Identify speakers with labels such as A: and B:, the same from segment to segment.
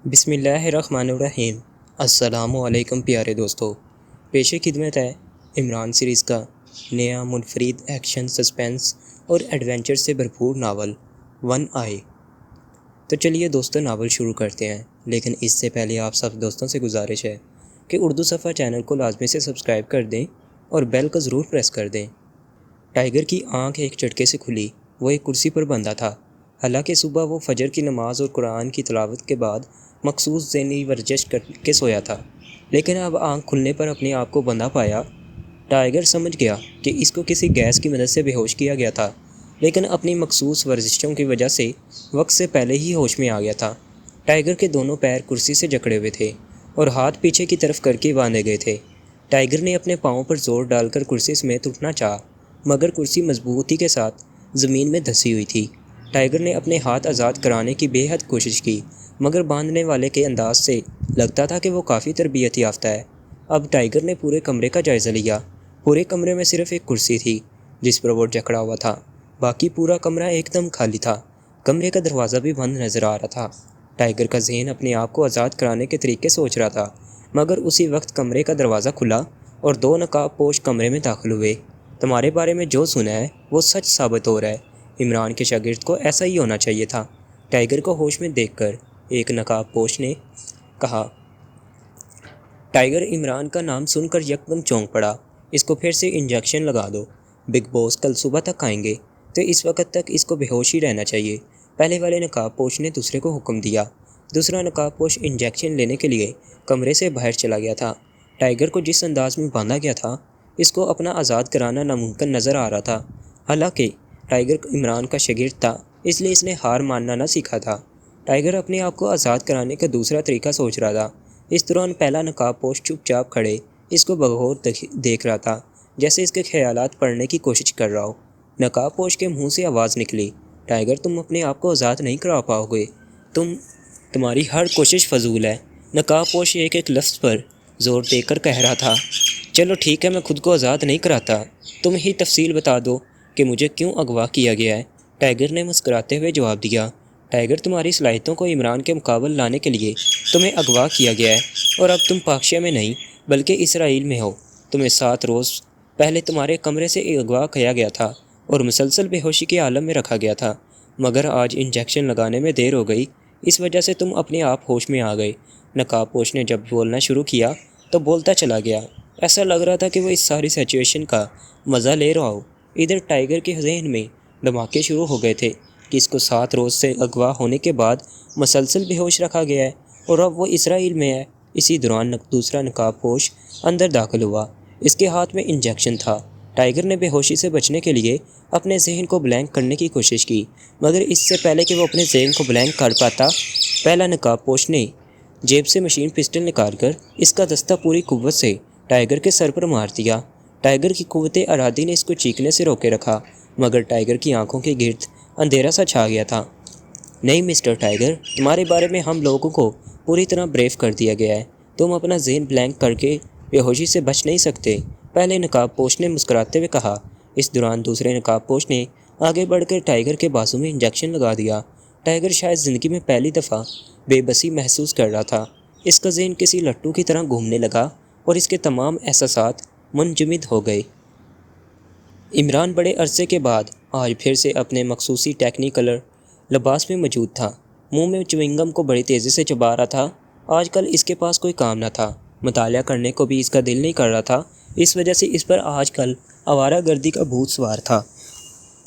A: بسم اللہ الرحمن الرحیم۔ السلام علیکم پیارے دوستو، پیش خدمت ہے عمران سیریز کا نیا منفرد ایکشن، سسپینس اور ایڈونچر سے بھرپور ناول ون آئی۔ تو چلیے دوستو ناول شروع کرتے ہیں، لیکن اس سے پہلے آپ سب دوستوں سے گزارش ہے کہ اردو صفحہ چینل کو لازمی سے سبسکرائب کر دیں اور بیل کو ضرور پریس کر دیں۔ ٹائیگر کی آنکھ ایک جھٹکے سے کھلی۔ وہ ایک کرسی پر بندھا تھا۔ حالانکہ صبح وہ فجر کی نماز اور قرآن کی تلاوت کے بعد مخصوص ذہنی ورزش کر کے سویا تھا، لیکن اب آنکھ کھلنے پر اپنے آپ کو بندھا پایا۔ ٹائیگر سمجھ گیا کہ اس کو کسی گیس کی مدد سے بے ہوش کیا گیا تھا، لیکن اپنی مخصوص ورزشوں کی وجہ سے وقت سے پہلے ہی ہوش میں آ گیا تھا۔ ٹائیگر کے دونوں پیر کرسی سے جکڑے ہوئے تھے اور ہاتھ پیچھے کی طرف کر کے باندھے گئے تھے۔ ٹائیگر نے اپنے پاؤں پر زور ڈال کر کرسی سمیت اٹھنا چاہا، مگر کرسی مضبوطی کے ساتھ زمین میں دھسی ہوئی تھی۔ ٹائیگر نے اپنے ہاتھ آزاد کرانے کی بے حد کوشش کی، مگر باندھنے والے کے انداز سے لگتا تھا کہ وہ کافی تربیت یافتہ ہے۔ اب ٹائیگر نے پورے کمرے کا جائزہ لیا۔ پورے کمرے میں صرف ایک کرسی تھی جس پر وہ جکڑا ہوا تھا، باقی پورا کمرہ ایک دم خالی تھا۔ کمرے کا دروازہ بھی بند نظر آ رہا تھا۔ ٹائیگر کا ذہن اپنے آپ کو آزاد کرانے کے طریقے سوچ رہا تھا، مگر اسی وقت کمرے کا دروازہ کھلا اور دو نقاب پوش کمرے میں داخل ہوئے۔ تمہارے بارے میں جو سنا ہے وہ سچ ثابت ہو رہا ہے۔ عمران کے شاگرد کو ایسا ہی ہونا چاہیے تھا، ٹائیگر کو ہوش میں دیکھ کر ایک نقاب پوش نے کہا۔ ٹائیگر عمران کا نام سن کر یکدم چونک پڑا۔ اس کو پھر سے انجیکشن لگا دو، بگ باس کل صبح تک آئیں گے تو اس وقت تک اس کو بے ہوش ہی رہنا چاہیے۔ پہلے والے نقاب پوش نے دوسرے کو حکم دیا۔ دوسرا نقاب پوش انجیکشن لینے کے لیے کمرے سے باہر چلا گیا تھا۔ ٹائیگر کو جس انداز میں باندھا گیا تھا، اس کو اپنا آزاد کرانا ناممکن نظر آ رہا تھا۔ حالانکہ ٹائیگر عمران کا شاگرد تھا، اس لیے اس نے ہار ماننا نہ سیکھا تھا۔ ٹائیگر اپنے آپ کو آزاد کرانے کا دوسرا طریقہ سوچ رہا تھا۔ اس دوران پہلا نقاب پوش چپ چاپ کھڑے اس کو بغور دیکھ رہا تھا، جیسے اس کے خیالات پڑھنے کی کوشش کر رہا ہو۔ نقاب پوش کے منہ سے آواز نکلی، ٹائیگر تم اپنے آپ کو آزاد نہیں کرا پاؤ گے، تمہاری ہر کوشش فضول ہے۔ نقاب پوش ایک ایک لفظ پر زور دے کر کہہ رہا تھا۔ چلو ٹھیک ہے، میں خود کو آزاد نہیں کراتا، تم ہی تفصیل بتا دو کہ مجھے کیوں اغوا کیا گیا ہے۔ ٹائیگر نے مسکراتے ہوئے جواب دیا، ٹائیگر تمہاری صلاحیتوں کو عمران کے مقابل لانے کے لیے تمہیں اغوا کیا گیا ہے، اور اب تم پاکشیا میں نہیں بلکہ اسرائیل میں ہو۔ تمہیں 7 روز پہلے تمہارے کمرے سے اغوا کیا گیا تھا اور مسلسل بے ہوشی کے عالم میں رکھا گیا تھا، مگر آج انجیکشن لگانے میں دیر ہو گئی، اس وجہ سے تم اپنے آپ ہوش میں آ گئے۔ نقاب پوش نے جب بولنا شروع کیا تو بولتا چلا گیا، ایسا لگ رہا تھا کہ وہ اس ساری سچویشن کا مزہ لے رہا ہو۔ ادھر ٹائیگر کے ذہن میں دھماکے شروع ہو گئے تھے کہ اس کو 7 روز سے اغوا ہونے کے بعد مسلسل بے ہوش رکھا گیا ہے اور اب وہ اسرائیل میں ہے۔ اسی دوران دوسرا نقاب پوش اندر داخل ہوا۔ اس کے ہاتھ میں انجیکشن تھا۔ ٹائیگر نے بے ہوشی سے بچنے کے لیے اپنے ذہن کو بلینک کرنے کی کوشش کی، مگر اس سے پہلے کہ وہ اپنے ذہن کو بلینک کر پاتا، پہلا نقاب پوش نے جیب سے مشین پسٹل نکال کر اس کا دستہ پوری قوت سے ٹائیگر کے سر پر مار دیا۔ ٹائیگر کی قوت ارادی نے اس کو چیخنے سے روکے رکھا، مگر ٹائیگر کی آنکھوں کے گرد اندھیرا سا چھا گیا تھا۔ نہیں مسٹر ٹائیگر، تمہارے بارے میں ہم لوگوں کو پوری طرح بریف کر دیا گیا ہے، تم اپنا ذہن بلینک کر کے بے ہوشی سے بچ نہیں سکتے، پہلے نقاب پوش نے مسکراتے ہوئے کہا۔ اس دوران دوسرے نقاب پوش نے آگے بڑھ کر ٹائیگر کے بازو میں انجیکشن لگا دیا۔ ٹائیگر شاید زندگی میں پہلی دفعہ بے بسی محسوس کر رہا تھا۔ اس کا ذہن کسی لٹو کی طرح گھومنے لگا اور اس کے تمام احساسات منجمد ہو گئے۔ عمران بڑے عرصے کے بعد آج پھر سے اپنے مخصوصی ٹیکنی کلر لباس میں موجود تھا۔ منہ میں چوئنگم کو بڑی تیزی سے چبا رہا تھا۔ آج کل اس کے پاس کوئی کام نہ تھا، مطالعہ کرنے کو بھی اس کا دل نہیں کر رہا تھا، اس وجہ سے اس پر آج کل آوارہ گردی کا بھوت سوار تھا۔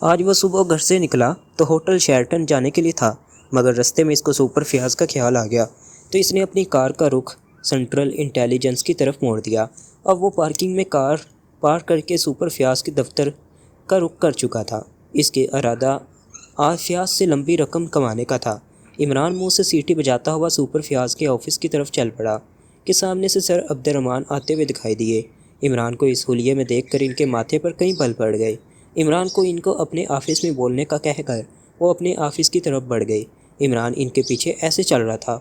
A: آج وہ صبح گھر سے نکلا تو ہوٹل شیرٹن جانے کے لیے تھا، مگر رستے میں اس کو سپر فیاض کا خیال آ گیا تو اس نے اپنی کار کا رخ سینٹرل انٹیلیجنس کی طرف موڑ دیا۔ اب وہ پارکنگ میں کار پارک کر کے سپر فیاض کے دفتر کا رخ کر چکا تھا۔ اس کے ارادہ آج فیاض سے لمبی رقم کمانے کا تھا۔ عمران منہ سے سیٹی بجاتا ہوا سپر فیاض کے آفس کی طرف چل پڑا کہ سامنے سے سر عبد الرحمن آتے ہوئے دکھائی دیے۔ عمران کو اس حلیے میں دیکھ کر ان کے ماتھے پر کئی بل پڑ گئے۔ عمران کو ان کو اپنے آفس میں بولنے کا کہہ کر وہ اپنے آفس کی طرف بڑھ گئے۔ عمران ان کے پیچھے ایسے چل رہا تھا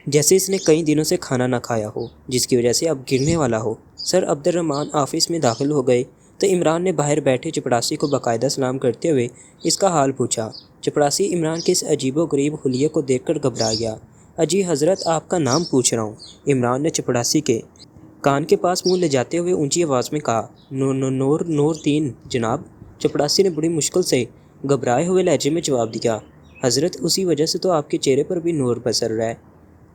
A: جیسے اس نے کئی دنوں سے کھانا نہ کھایا ہو، جس کی وجہ سے اب گرنے والا ہو۔ سر عبد الرحمن آفس میں داخل ہو گئے تو عمران نے باہر بیٹھے چپڑاسی کو باقاعدہ سلام کرتے ہوئے اس کا حال پوچھا۔ چپڑاسی عمران کے اس عجیب و غریب حلیے کو دیکھ کر گھبرا گیا۔ اجی حضرت آپ کا نام پوچھ رہا ہوں، عمران نے چپڑاسی کے کان کے پاس منہ لے جاتے ہوئے اونچی آواز میں کہا۔ نور دین جناب، چپڑاسی نے بڑی مشکل سے گھبرائے ہوئے لہجے میں جواب دیا۔ حضرت اسی وجہ سے تو آپ کے چہرے پر بھی نور بسر رہا ہے،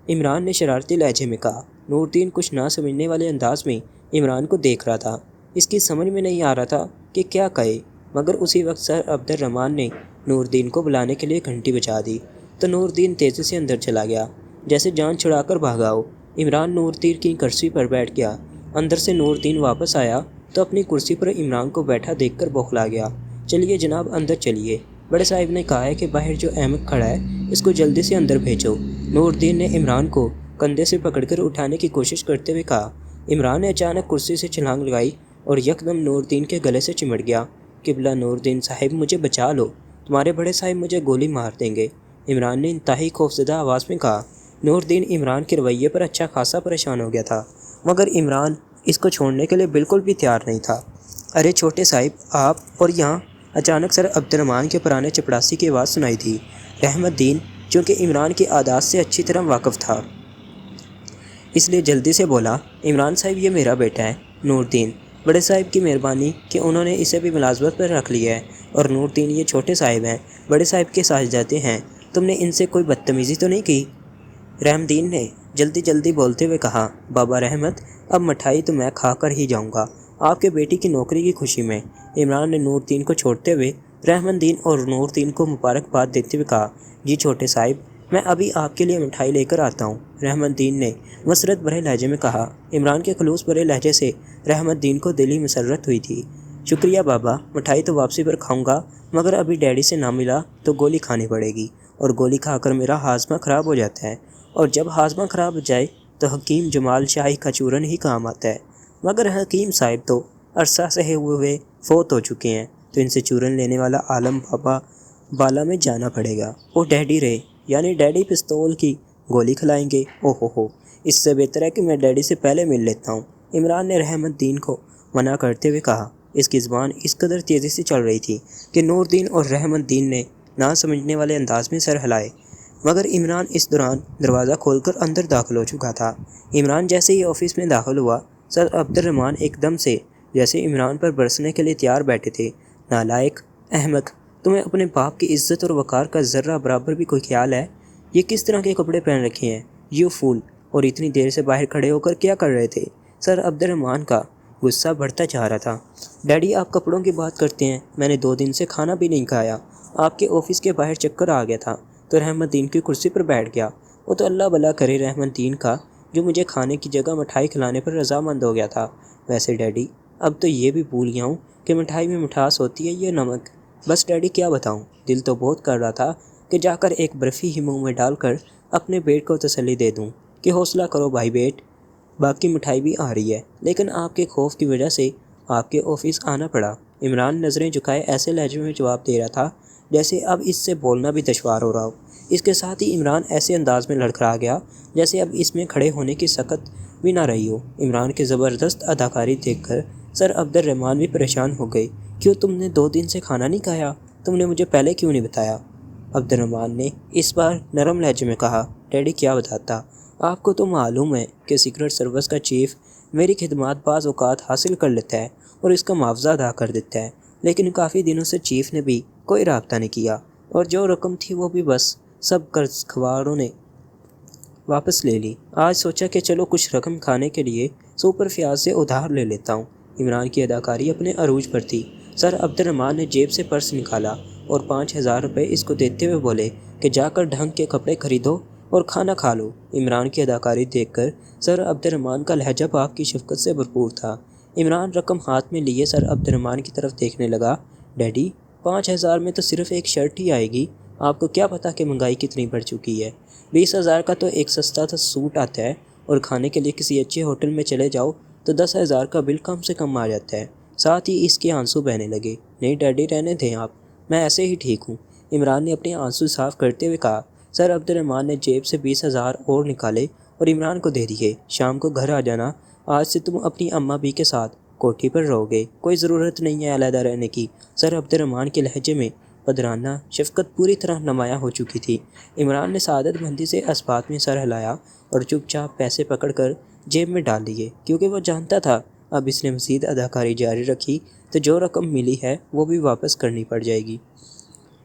A: عمران نے شرارتی لہجے میں کہا۔ نور دین کچھ نہ سمجھنے والے انداز میں عمران کو دیکھ رہا تھا۔ اس کی سمجھ میں نہیں آ رہا تھا کہ کیا کہے، مگر اسی وقت سر عبد الرحمن نے نور دین کو بلانے کے لیے گھنٹی بجا دی تو نور دین تیزی سے اندر چلا گیا، جیسے جان چھڑا کر بھاگا ہو۔ عمران نور دین کی کرسی پر بیٹھ گیا۔ اندر سے نور دین واپس آیا تو اپنی کرسی پر عمران کو بیٹھا دیکھ کر بوکھلا گیا۔ چلیے جناب، اندر چلیے، بڑے صاحب نے کہا ہے کہ باہر جو احمد کھڑا ہے اس کو جلدی سے اندر بھیجو۔ نور دین نے عمران کو کندھے سے پکڑ کر اٹھانے کی کوشش کرتے ہوئے کہا۔ عمران نے اچانک کرسی سے چھلانگ لگائی اور یکدم نور دین کے گلے سے چمٹ گیا۔ قبلہ نور دین صاحب، مجھے بچا لو، تمہارے بڑے صاحب مجھے گولی مار دیں گے، عمران نے انتہائی خوفزدہ آواز میں کہا۔ نور دین عمران کے رویے پر اچھا خاصا پریشان ہو گیا تھا، مگر عمران اس کو چھوڑنے کے لیے بالکل بھی تیار نہیں تھا۔ ارے چھوٹے صاحب، آپ اور یہاں؟ اچانک سر عبد الرحمن کے پرانے چپڑاسی کی آواز سنائی دی۔ رحمت دین، چونکہ عمران کی عادات سے اچھی طرح واقف تھا، اس لیے جلدی سے بولا۔ عمران صاحب، یہ میرا بیٹا ہے نور دین، بڑے صاحب کی مہربانی کہ انہوں نے اسے بھی ملازمت پر رکھ لیا ہے، اور نور دین یہ چھوٹے صاحب ہیں، بڑے صاحب کے صاحبزادے ہیں، تم نے ان سے کوئی بدتمیزی تو نہیں کی؟ رحمت دین نے جلدی بولتے ہوئے کہا۔ بابا رحمت، اب مٹھائی تو میں کھا کر ہی جاؤں گا، آپ کے بیٹی کی نوکری کی خوشی میں، عمران نے نور دین کو چھوڑتے ہوئے رحمت دین اور نور دین کو مبارکباد دیتے ہوئے کہا۔ جی چھوٹے صاحب، میں ابھی آپ کے لیے مٹھائی لے کر آتا ہوں، رحمت دین نے مسرت بھرے لہجے میں کہا۔ عمران کے خلوص بھرے لہجے سے رحمت دین کو دلی مسرت ہوئی تھی۔ شکریہ بابا، مٹھائی تو واپسی پر کھاؤں گا، مگر ابھی ڈیڈی سے نہ ملا تو گولی کھانی پڑے گی، اور گولی کھا کر میرا ہاضمہ خراب ہو جاتا ہے، اور جب ہاضمہ خراب ہو جائے تو حکیم جمال شاہی کا چورن ہی کام آتا ہے، مگر حکیم صاحب تو عرصہ سے ہوئے فوت ہو چکے ہیں، تو ان سے چورن لینے والا عالم بابا بالا میں جانا پڑے گا۔ وہ ڈیڈی رہے، یعنی ڈیڈی پستول کی گولی کھلائیں گے؟ ہو، اس سے بہتر ہے کہ میں ڈیڈی سے پہلے مل لیتا ہوں، عمران نے رحمت دین کو منع کرتے ہوئے کہا۔ اس کی زبان اس قدر تیزی سے چل رہی تھی کہ نور دین اور رحمت دین نے نہ سمجھنے والے انداز میں سر ہلائے، مگر عمران اس دوران دروازہ کھول کر اندر داخل ہو چکا تھا۔ عمران جیسے ہی آفس میں داخل ہوا، سر عبد الرحمن ایک دم سے جیسے عمران پر برسنے کے لیے تیار بیٹھے تھے۔ نالائق، احمق، تمہیں اپنے باپ کی عزت اور وقار کا ذرہ برابر بھی کوئی خیال ہے؟ یہ کس طرح کے کپڑے پہن رکھے ہیں؟ یو فول، اور اتنی دیر سے باہر کھڑے ہو کر کیا کر رہے تھے؟ سر عبد الرحمن کا غصہ بڑھتا جا رہا تھا۔ ڈیڈی، آپ کپڑوں کی بات کرتے ہیں، میں نے 2 دن سے کھانا بھی نہیں کھایا، آپ کے آفس کے باہر چکر آ گیا تھا تو رحمت دین کی کرسی پر بیٹھ گیا۔ وہ تو اللہ بھلا کرے رحمت دین کا، جو مجھے کھانے کی جگہ مٹھائی کھلانے پر رضامند ہو گیا تھا۔ ویسے ڈیڈی، اب تو یہ بھی بھول گیا ہوں کہ مٹھائی میں مٹھاس ہوتی ہے یا نمک۔ بس ڈیڈی کیا بتاؤں، دل تو بہت کر رہا تھا کہ جا کر ایک برفی ہی منہ میں ڈال کر اپنے بیٹ کو تسلی دے دوں کہ حوصلہ کرو بھائی بیٹ، باقی مٹھائی بھی آ رہی ہے، لیکن آپ کے خوف کی وجہ سے آپ کے آفس آنا پڑا۔ عمران نظریں جھکائے ایسے لہجے میں جواب دے رہا تھا جیسے اب اس سے بولنا بھی دشوار ہو رہا ہو۔ اس کے ساتھ ہی عمران ایسے انداز میں لڑکھڑا گیا جیسے اب اس میں کھڑے ہونے کی سکت بھی نہ رہی ہو۔ عمران کی زبردست اداکاری دیکھ کر سر عبد الرحمن بھی پریشان ہو گئے۔ کیوں تم نے 2 دن سے کھانا نہیں کھایا؟ تم نے مجھے پہلے کیوں نہیں بتایا؟ عبد الرحمن نے اس بار نرم لہجے میں کہا۔ ڈیڈی کیا بتاتا، آپ کو تو معلوم ہے کہ سیکرٹ سروس کا چیف میری خدمات بعض اوقات حاصل کر لیتا ہے اور اس کا معاوضہ ادا کر دیتا ہے، لیکن کافی دنوں سے چیف نے بھی کوئی رابطہ نہیں کیا، اور جو رقم تھی وہ بھی بس سب قرض خواروں نے واپس لے لی۔ آج سوچا کہ چلو کچھ رقم کھانے کے لیے سپر فیاض سے ادھار لے لیتا ہوں۔ عمران کی اداکاری اپنے عروج پر تھی۔ سر عبد الرحمن نے جیب سے پرس نکالا اور 5000 روپے اس کو دیتے ہوئے بولے کہ جا کر ڈھنگ کے کپڑے خریدو اور کھانا کھا لو۔ عمران کی اداکاری دیکھ کر سر عبد الرحمن کا لہجہ باپ کی شفقت سے بھرپور تھا۔ عمران رقم ہاتھ میں لیے سر عبد الرحمن کی طرف دیکھنے لگا۔ ڈیڈی، 5000 میں تو صرف ایک شرٹ ہی آئے گی، آپ کو کیا پتہ کہ مہنگائی کتنی بڑھ چکی ہے؟ 20000 کا تو ایک سستا تھا سوٹ آتا ہے، اور کھانے کے لیے کسی اچھے ہوٹل میں چلے جاؤ تو 10000 کا بل کم سے کم آ جاتا ہے۔ ساتھ ہی اس کے آنسو بہنے لگے۔ نہیں ڈیڈی، رہنے دیں آپ، میں ایسے ہی ٹھیک ہوں، عمران نے اپنے آنسو صاف کرتے ہوئے کہا۔ سر عبد الرحمن نے جیب سے 20000 اور نکالے اور عمران کو دے دیے۔ شام کو گھر آ جانا، آج سے تم اپنی اماں بھی کے ساتھ کوٹھی پر رہو گے، کوئی ضرورت نہیں ہے علیحدہ رہنے کی۔ سر عبد الرحمن کے لہجے میں پدرانہ شفقت پوری طرح نمایاں ہو چکی تھی۔ عمران نے سعادت مندی سے اسبات میں سر ہلایا اور چپ چاپ پیسے پکڑ کر جیب میں ڈال دیے، کیونکہ وہ جانتا تھا اب اس نے مزید اداکاری جاری رکھی تو جو رقم ملی ہے وہ بھی واپس کرنی پڑ جائے گی۔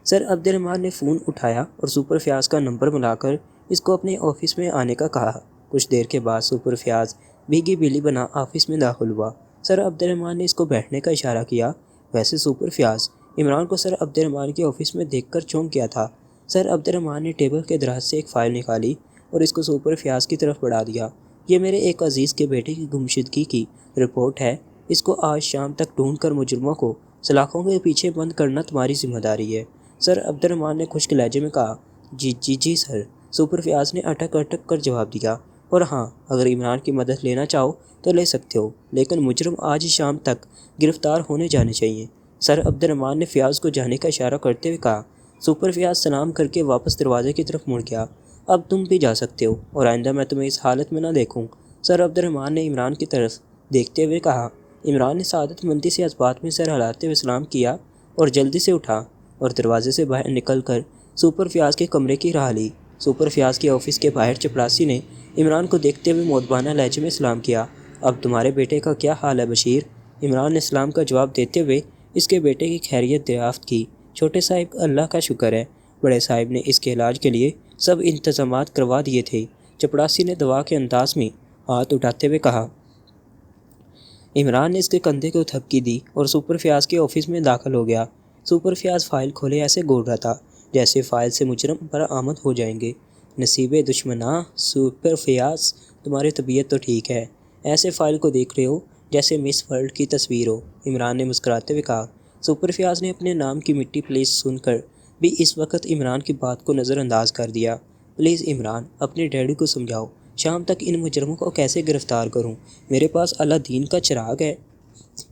A: سر عبد الرحمن نے فون اٹھایا اور سپر فیاض کا نمبر ملا کر اس کو اپنے آفس میں آنے کا کہا۔ کچھ دیر کے بعد سپر فیاض بھیگی بلی بنا آفس میں داخل ہوا۔ سر عبد الرحمن نے اس کو بیٹھنے کا اشارہ کیا۔ ویسے سپر فیاض عمران کو سر عبد الرحمن کے آفس میں دیکھ کر چونک گیا تھا۔ سر عبد الرحمن نے ٹیبل کے دراز سے ایک فائل نکالی اور اس کو سپر فیاض کی طرف بڑھا دیا۔ یہ میرے ایک عزیز کے بیٹے کی گمشدگی کی رپورٹ ہے۔ اس کو آج شام تک ڈھونڈ کر مجرموں کو سلاخوں کے پیچھے بند کرنا تمہاری ذمہ داری ہے، سر عبد الرحمن نے خشک لہجے میں کہا۔ جی سر، سپر فیاض نے اٹک اٹک کر جواب دیا۔ اور ہاں، اگر عمران کی مدد لینا چاہو تو لے سکتے ہو، لیکن مجرم آج شام تک گرفتار ہونے جانے چاہیے، سر عبد الرحمن نے فیاض کو جانے کا اشارہ کرتے ہوئے کہا۔ سپر فیاض سلام کر کے واپس دروازے کی طرف مڑ گیا۔ اب تم بھی جا سکتے ہو اور آئندہ میں تمہیں اس حالت میں نہ دیکھوں، سر عبد الرحمن نے عمران کی طرف دیکھتے ہوئے کہا۔ عمران نے سعادت مندی سے اسبات میں سر ہلاتے ہوئے سلام کیا اور جلدی سے اٹھا اور دروازے سے باہر نکل کر سپر فیاض کے کمرے کی راہ لی۔ سپر فیاض کے آفس کے باہر چپڑاسی نے عمران کو دیکھتے ہوئے مؤدبانہ لہجے میں سلام کیا۔ اب تمہارے بیٹے کا کیا حال ہے بشیر؟ عمران نے سلام کا جواب دیتے ہوئے اس کے بیٹے کی خیریت دریافت کی۔ چھوٹے صاحب اللہ کا شکر ہے، بڑے صاحب نے اس کے علاج کے لیے سب انتظامات کروا دیے تھے، چپڑاسی نے دوا کے انداز میں ہاتھ اٹھاتے ہوئے کہا۔ عمران نے اس کے کندھے کو تھپکی دی اور سپر فیاض کے آفس میں داخل ہو گیا۔ سپر فیاض فائل کھولے ایسے گھور رہا تھا جیسے فائل سے مجرم برآمد ہو جائیں گے۔ نصیب دشمناں، سپر فیاض تمہاری طبیعت تو ٹھیک ہے، ایسے فائل کو دیکھ رہے ہو جیسے مس ورلڈ کی تصویر ہو، عمران نے مسکراتے ہوئے کہا۔ سپر فیاض نے اپنے نام کی مٹی پلیز سن کر بھی اس وقت عمران کی بات کو نظر انداز کر دیا۔ پلیز عمران، اپنے ڈیڈی کو سمجھاؤ، شام تک ان مجرموں کو کیسے گرفتار کروں؟ میرے پاس اللہ دین کا چراغ ہے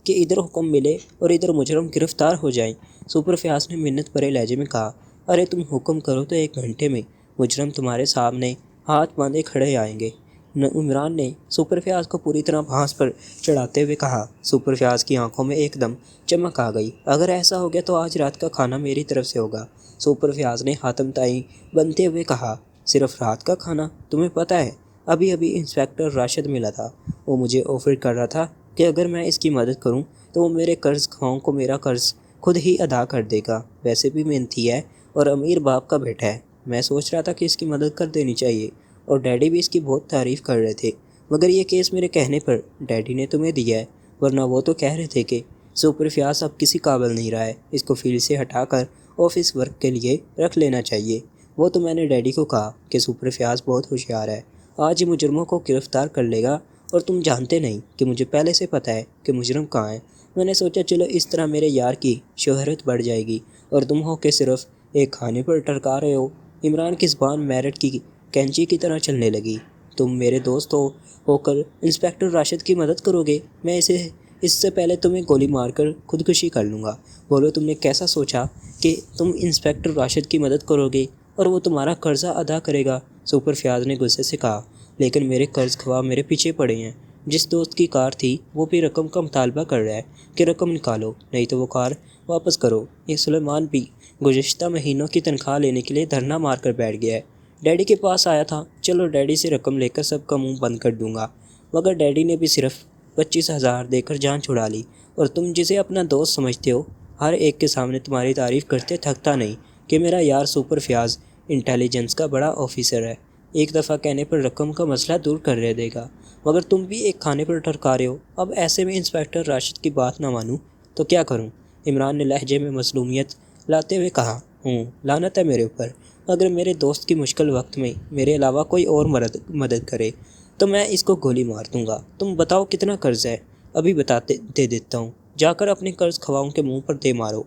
A: کہ ادھر حکم ملے اور ادھر مجرم گرفتار ہو جائیں، سپر فیاض نے منت بھرے لہجے میں کہا۔ ارے تم حکم کرو تو 1 گھنٹے میں مجرم تمہارے سامنے ہاتھ باندھے کھڑے آئیں گے، عمران نے سپر فیاض کو پوری طرح بھانس پر چڑھاتے ہوئے کہا۔ سپر فیاض کی آنکھوں میں ایک دم چمک آ گئی۔ اگر ایسا ہو گیا تو آج رات کا کھانا میری طرف سے ہوگا، سپر فیاض نے حاتم تائی بنتے ہوئے کہا۔ صرف رات کا کھانا؟ تمہیں پتہ ہے ابھی انسپکٹر راشد ملا تھا، وہ مجھے آفر کر رہا تھا کہ اگر میں اس کی مدد کروں تو وہ میرے قرض خواہوں کو میرا قرض خود ہی ادا کر دے گا۔ ویسے بھی محنتی ہے اور امیر باپ کا بیٹا ہے، میں سوچ رہا تھا کہ اس کی مدد کر دینی چاہیے، اور ڈیڈی بھی اس کی بہت تعریف کر رہے تھے، مگر یہ کیس میرے کہنے پر ڈیڈی نے تمہیں دیا ہے، ورنہ وہ تو کہہ رہے تھے کہ سپر فیاض اب کسی قابل نہیں رہا ہے، اس کو فیلڈ سے ہٹا کر آفس ورک کے لیے رکھ لینا چاہیے۔ وہ تو میں نے ڈیڈی کو کہا کہ سپر فیاض بہت ہوشیار ہے، آج ہی مجرموں کو گرفتار کر لے گا، اور تم جانتے نہیں کہ مجھے پہلے سے پتہ ہے کہ مجرم کہاں ہے۔ میں نے سوچا چلو اس طرح میرے یار کی شہرت بڑھ جائے گی، اور تم ہو کہ صرف ایک کھانے پر ٹرکا رہے ہو۔ عمران کی زبان میرٹ کی کینچی کی طرح چلنے لگی۔ تم میرے دوست ہو کر انسپکٹر راشد کی مدد کرو گے؟ میں اس سے پہلے تمہیں گولی مار کر خودکشی کر لوں گا۔ بولو تم نے کیسا سوچا کہ تم انسپکٹر راشد کی مدد کرو گے اور وہ تمہارا قرضہ ادا کرے گا؟ سپر فیاض نے غصے سے کہا۔ لیکن میرے قرض خواہ میرے پیچھے پڑے ہیں، جس دوست کی کار تھی وہ بھی رقم کا مطالبہ کر رہا ہے کہ رقم نکالو، نہیں تو وہ کار واپس کرو۔ یہ سلیمان بھی گزشتہ مہینوں کی تنخواہ لینے کے لیے دھرنا مار کر بیٹھ گیا ہے، ڈیڈی کے پاس آیا تھا، چلو ڈیڈی سے رقم لے کر سب کا منہ بند کر دوں گا، مگر ڈیڈی نے بھی صرف 25,000 دے کر جان چھڑا لی، اور تم جسے اپنا دوست سمجھتے ہو ہر ایک کے سامنے تمہاری تعریف کرتے تھکتا نہیں کہ میرا یار سپر فیاض انٹیلیجنس کا بڑا آفیسر ہے، ایک دفعہ کہنے پر رقم کا مسئلہ دور کر دے گا، مگر تم بھی ایک کھانے پر ٹرکا رہے ہو۔ اب ایسے میں انسپکٹر راشد کی بات نہ مانوں تو کیا کروں؟ عمران نے لہجے میں مظلومیت لاتے ہوئے کہا۔ لعنت ہے میرے اوپر، اگر میرے دوست کی مشکل وقت میں میرے علاوہ کوئی اور مدد کرے تو میں اس کو گولی مار دوں گا۔ تم بتاؤ کتنا قرض ہے؟ ابھی دے دیتا ہوں، جا کر اپنے قرض خواہوں کے منہ پر دے مارو۔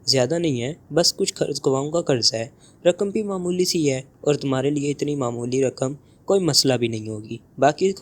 A: زیادہ نہیں ہے، بس کچھ قرض خواہوں کا قرض ہے، رقم بھی معمولی سی ہے، اور تمہارے لیے اتنی معمولی رقم کوئی مسئلہ بھی نہیں ہوگی، باقی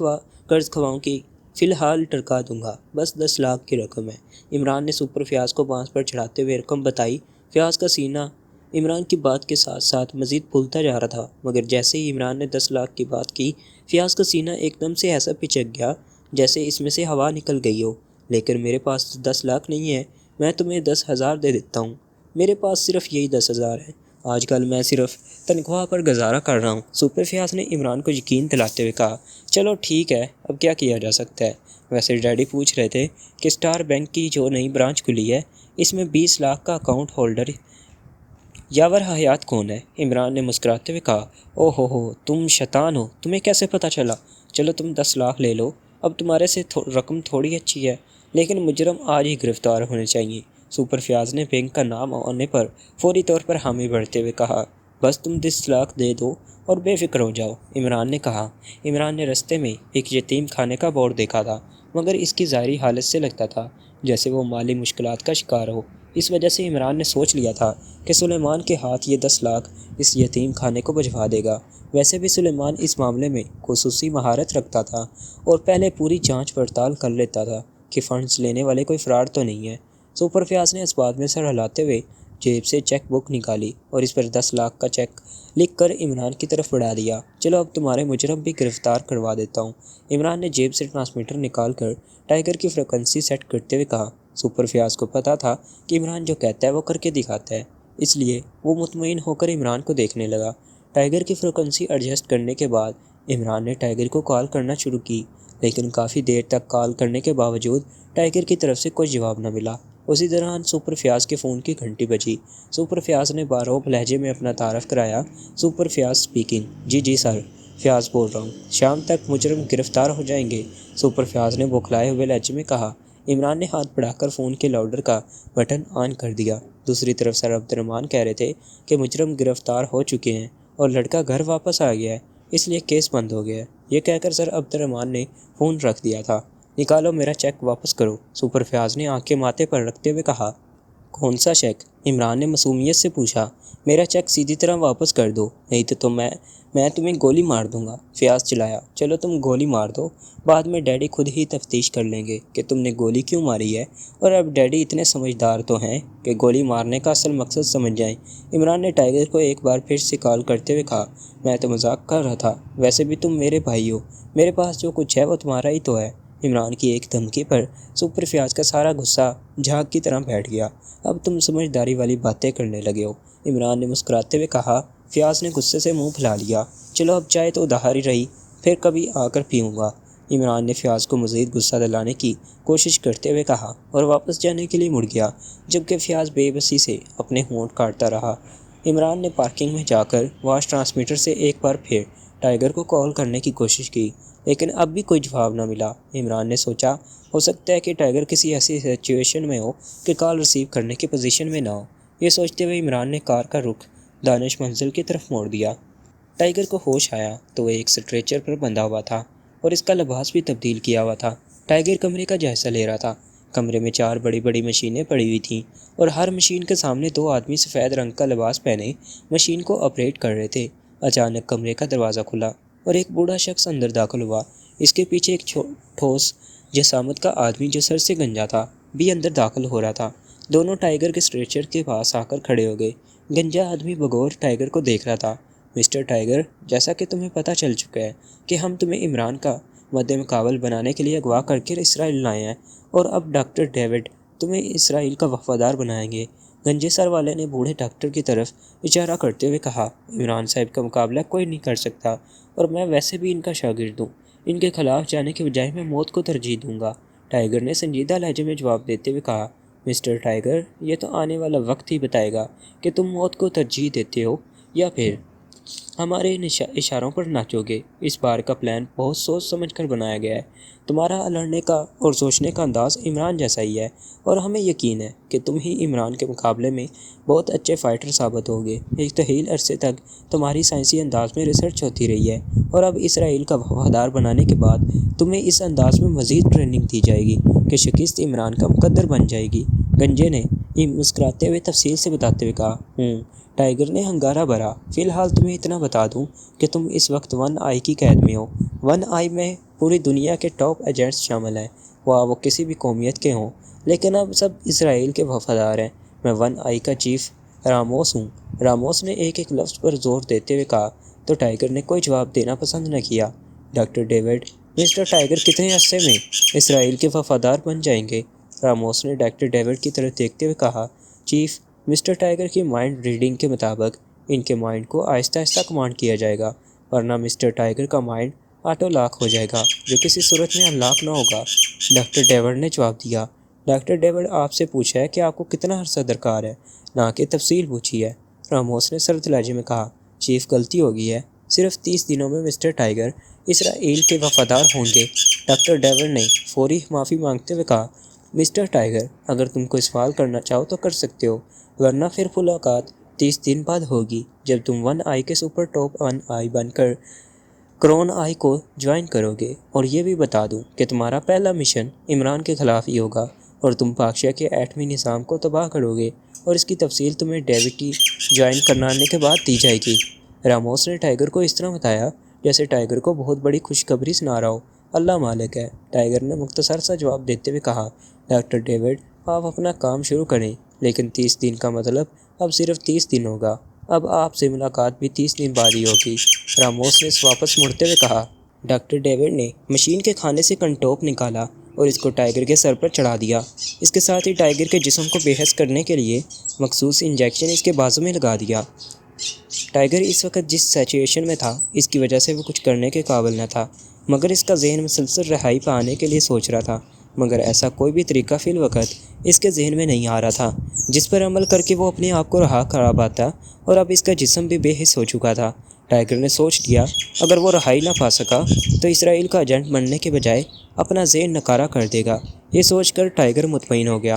A: قرض خواہوں کی فی الحال ٹرکا دوں گا، بس 10 لاکھ کی رقم ہے۔ عمران نے سپر فیاض کو بانس پر چڑھاتے ہوئے رقم بتائی۔ فیاض کا سینہ عمران کی بات کے ساتھ ساتھ مزید پھولتا جا رہا تھا، مگر جیسے ہی عمران نے 10 لاکھ کی بات کی، فیاض کا سینہ ایک دم سے ایسا پچک گیا جیسے اس میں سے ہوا نکل گئی ہو۔ لیکن میرے پاس 10 لاکھ نہیں ہے، میں تمہیں 10,000 دے دیتا ہوں، میرے پاس صرف یہی 10,000 ہے۔ آج کل میں صرف تنخواہ پر گزارا کر رہا ہوں۔ سپر فیاض نے عمران کو یقین دلاتے ہوئے کہا، چلو ٹھیک ہے، اب کیا کیا جا سکتا ہے؟ ویسے ڈیڈی پوچھ رہے تھے کہ اسٹار بینک کی جو نئی برانچ کھلی ہے اس میں 20 لاکھ کا اکاؤنٹ ہولڈر یاور حیات کون ہے؟ عمران نے مسکراتے ہوئے کہا، او ہو تم شیطان ہو، تمہیں کیسے پتہ چلا؟ چلو تم 10 لاکھ لے لو، اب تمہارے سے رقم تھوڑی اچھی ہے، لیکن مجرم آج ہی گرفتار ہونے چاہیے۔ سپر فیاض نے بینک کا نام آنے پر فوری طور پر حامی بھرتے ہوئے کہا، بس تم 10 لاکھ دے دو اور بے فکر ہو جاؤ، عمران نے کہا۔ عمران نے رستے میں ایک یتیم خانے کا بورڈ دیکھا تھا، مگر اس کی ظاہری حالت سے لگتا تھا جیسے وہ مالی مشکلات کا شکار ہو۔ اس وجہ سے عمران نے سوچ لیا تھا کہ سلیمان کے ہاتھ یہ 10 لاکھ اس یتیم خانے کو بھجوا دے گا۔ ویسے بھی سلیمان اس معاملے میں خصوصی مہارت رکھتا تھا اور پہلے پوری جانچ پڑتال کر لیتا تھا کہ فنڈز لینے والے کوئی فراڈ تو نہیں ہے۔ سپر فیاض نے اس بات میں سر ہلاتے ہوئے جیب سے چیک بک نکالی اور اس پر 10 لاکھ کا چیک لکھ کر عمران کی طرف بڑھا دیا۔ چلو اب تمہارے مجرم بھی گرفتار کروا دیتا ہوں۔ عمران نے جیب سے ٹرانسمیٹر نکال کر ٹائیگر کی فریکوینسی سیٹ کرتے ہوئے کہا۔ سپر فیاض کو پتہ تھا کہ عمران جو کہتا ہے وہ کر کے دکھاتا ہے، اس لیے وہ مطمئن ہو کر عمران کو دیکھنے لگا۔ ٹائیگر کی فریکوینسی ایڈجسٹ کرنے کے بعد عمران نے ٹائیگر کو کال کرنا شروع کی، لیکن کافی دیر تک کال کرنے کے باوجود ٹائیگر کی طرف سے کوئی جواب نہ ملا۔ اسی دوران سپر فیاض کے فون کی گھنٹی بجی۔ سپر فیاض نے باروب لہجے میں اپنا تعارف کرایا۔ سپر فیاض اسپیکنگ، جی سر، فیاض بول رہا ہوں، شام تک مجرم گرفتار ہو جائیں گے، سپر فیاض نے بوکھلائے ہوئے لہجے میں کہا۔ عمران نے ہاتھ بڑھا کر فون کے لاؤڈر کا بٹن آن کر دیا۔ دوسری طرف سر عبد الرحمن کہہ رہے تھے کہ مجرم گرفتار ہو چکے ہیں اور لڑکا گھر واپس آ گیا ہے، اس لیے کیس بند ہو گیا ہے۔ یہ کہہ کر سر عبد الرحمن نے فون رکھ دیا تھا۔ نکالو میرا چیک واپس کرو، سپر فیاض نے آنکھیں ماتھے پر رکھتے ہوئے کہا۔ کون سا چیک؟ عمران نے معصومیت سے پوچھا۔ میرا چیک سیدھی طرح واپس کر دو، نہیں تو میں تمہیں گولی مار دوں گا، فیاض چلایا۔ چلو تم گولی مار دو، بعد میں ڈیڈی خود ہی تفتیش کر لیں گے کہ تم نے گولی کیوں ماری ہے، اور اب ڈیڈی اتنے سمجھدار تو ہیں کہ گولی مارنے کا اصل مقصد سمجھ جائیں۔ عمران نے ٹائیگر کو ایک بار پھر سے کال کرتے ہوئے کہا، میں تو مذاق کر رہا تھا، ویسے بھی تم میرے بھائی ہو، میرے پاس جو کچھ ہے وہ تمہارا ہی تو ہے۔ عمران کی ایک دھمکی پر سپر فیاض کا سارا غصہ جھاگ کی طرح بیٹھ گیا۔ اب تم سمجھداری والی باتیں کرنے لگے ہو، عمران نے مسکراتے ہوئے کہا۔ فیاض نے غصے سے منہ پھیلا لیا۔ چلو اب چائے تو ادھار ہی رہی، پھر کبھی آ کر پیوں گا، عمران نے فیاض کو مزید غصہ دلانے کی کوشش کرتے ہوئے کہا اور واپس جانے کے لیے مڑ گیا، جبکہ فیاض بے بسی سے اپنے ہونٹ کاٹتا رہا۔ عمران نے پارکنگ میں جا کر واش ٹرانسمیٹر سے ایک بار پھر ٹائیگر کو کال کرنے کی کوشش کی، لیکن اب بھی کوئی جواب نہ ملا۔ عمران نے سوچا ہو سکتا ہے کہ ٹائیگر کسی ایسی سچویشن میں ہو کہ کال ریسیو کرنے کی پوزیشن میں نہ ہو۔ یہ سوچتے ہوئے عمران نے کار کا رخ دانش منزل کی طرف موڑ دیا۔ ٹائیگر کو ہوش آیا تو وہ ایک اسٹریچر پر بندھا ہوا تھا اور اس کا لباس بھی تبدیل کیا ہوا تھا۔ ٹائیگر کمرے کا جائزہ لے رہا تھا۔ کمرے میں 4 بڑی بڑی مشینیں پڑی ہوئی تھیں اور ہر مشین کے سامنے 2 آدمی سفید رنگ کا لباس پہنے مشین کو آپریٹ کر رہے تھے۔ اچانک کمرے کا دروازہ کھلا اور ایک بوڑھا شخص اندر داخل ہوا۔ اس کے پیچھے ایک ٹھوس جسامت کا آدمی جو سر سے گنجا تھا بھی اندر داخل ہو رہا تھا۔ دونوں ٹائیگر کے اسٹریچر کے پاس آ کر کھڑے ہو گئے۔ گنجا آدمی بغور ٹائیگر کو دیکھ رہا تھا۔ مسٹر ٹائیگر، جیسا کہ تمہیں پتہ چل چکا ہے کہ ہم تمہیں عمران کا مد مقابل بنانے کے لیے اغوا کر کے اسرائیل لائے ہیں، اور اب ڈاکٹر ڈیوڈ تمہیں اسرائیل کا وفادار بنائیں گے۔ گنجے سر والے نے بوڑھے ڈاکٹر کی طرف اشارہ کرتے ہوئے کہا، عمران صاحب کا مقابلہ کوئی نہیں کر سکتا، اور میں ویسے بھی ان کا شاگرد ہوں، ان کے خلاف جانے کے بجائے میں موت کو ترجیح دوں گا۔ ٹائیگر نے سنجیدہ لہجے میں جواب دیتے ہوئے کہا، مسٹر ٹائیگر، یہ تو آنے والا وقت ہی بتائے گا کہ تم موت کو ترجیح دیتے ہو یا پھر ہمارے ان اشاروں پر ناچو گے۔ اس بار کا پلان بہت سوچ سمجھ کر بنایا گیا ہے۔ تمہارا لڑنے کا اور سوچنے کا انداز عمران جیسا ہی ہے، اور ہمیں یقین ہے کہ تم ہی عمران کے مقابلے میں بہت اچھے فائٹر ثابت ہوگے۔ ایک طویل عرصے تک تمہاری سائنسی انداز میں ریسرچ ہوتی رہی ہے، اور اب اسرائیل کا وفادار بنانے کے بعد تمہیں اس انداز میں مزید ٹریننگ دی جائے گی کہ شکست عمران کا مقدر بن جائے گی۔ گنجے نے مسکراتے ہوئے تفصیل سے بتاتے ہوئے کہا، ٹائیگر نے ہنگارہ بھرا، فی الحال تمہیں اتنا بتا دوں کہ تم اس وقت 1 آئی کی قید میں ہو۔ 1 آئی میں پوری دنیا کے ٹاپ ایجنٹس شامل ہیں، وہ کسی بھی قومیت کے ہوں، لیکن اب سب اسرائیل کے وفادار ہیں۔ میں 1 آئی کا چیف راموس ہوں۔ راموس نے ایک لفظ پر زور دیتے ہوئے کہا تو ٹائیگر نے کوئی جواب دینا پسند نہ کیا۔ ڈاکٹر ڈیوڈ، مسٹر ٹائیگر کتنے عرصے میں اسرائیل کے وفادار بن جائیں گے؟ راموس نے ڈاکٹر ڈیوڈ کی طرف دیکھتے ہوئے کہا، چیف، مسٹر ٹائیگر کی مائنڈ ریڈنگ کے مطابق ان کے مائنڈ کو آہستہ آہستہ کمانڈ کیا جائے گا، ورنہ مسٹر ٹائیگر کا مائنڈ آٹو لاک ہو جائے گا، جو کسی صورت میں انلاک نہ ہوگا۔ ڈاکٹر ڈیوڈ نے جواب دیا، ڈاکٹر ڈیوڈ آپ سے پوچھا ہے کہ آپ کو کتنا عرصہ درکار ہے، نہ کہ تفصیل پوچھی ہے۔ راموس نے سرد لہجے میں کہا، چیف غلطی ہو گئی ہے، صرف 30 دنوں میں مسٹر ٹائیگر اسرائیل کے وفادار ہوں گے۔ ڈاکٹر ڈیوڈ نے فوری معافی مانگتے ہوئے کہا، مسٹر ٹائیگر اگر تم کوئی سوال کرنا چاہو تو کر سکتے ہو، ورنہ پھر ملاقات 30 دن بعد ہوگی، جب تم 1 آئی کے سپر ٹاپ 1 آئی بن کر کرون آئی کو جوائن کرو گے۔ اور یہ بھی بتا دوں کہ تمہارا پہلا مشن عمران کے خلاف ہی ہوگا، اور تم پاکشا کے ایٹمی نظام کو تباہ کرو گے، اور اس کی تفصیل تمہیں ڈیوٹی جوائن کرنے کے بعد دی جائے گی۔ راموس نے ٹائیگر کو اس طرح بتایا جیسے ٹائیگر کو بہت بڑی خوشخبری سنا رہا ہو۔ اللہ مالک ہے، ٹائیگر نے مختصر سا جواب دیتے ہوئے کہا۔ ڈاکٹر ڈیوڈ آپ اپنا کام شروع کریں، لیکن 30 دن کا مطلب اب صرف 30 دن ہوگا، اب آپ سے ملاقات بھی 30 دن بعد ہی ہوگی، راموس نے واپس مڑتے ہوئے کہا۔ ڈاکٹر ڈیوڈ نے مشین کے کھانے سے کنٹوپ نکالا اور اس کو ٹائیگر کے سر پر چڑھا دیا۔ اس کے ساتھ ہی ٹائیگر کے جسم کو بے حس کرنے کے لیے مخصوص انجیکشن اس کے بازو میں لگا دیا۔ ٹائیگر اس وقت جس سچویشن میں تھا، اس کی وجہ سے وہ کچھ کرنے کے قابل نہ تھا، مگر اس کا ذہن مسلسل رہائی پانے کے لیے سوچ رہا تھا، مگر ایسا کوئی بھی طریقہ فی الوقت اس کے ذہن میں نہیں آ رہا تھا جس پر عمل کر کے وہ اپنے آپ کو رہا کرا پاتا، اور اب اس کا جسم بھی بے حس ہو چکا تھا۔ ٹائیگر نے سوچ لیا اگر وہ رہائی نہ پا سکا تو اسرائیل کا ایجنٹ بننے کے بجائے اپنا ذہن نکارا کر دے گا۔ یہ سوچ کر ٹائیگر مطمئن ہو گیا۔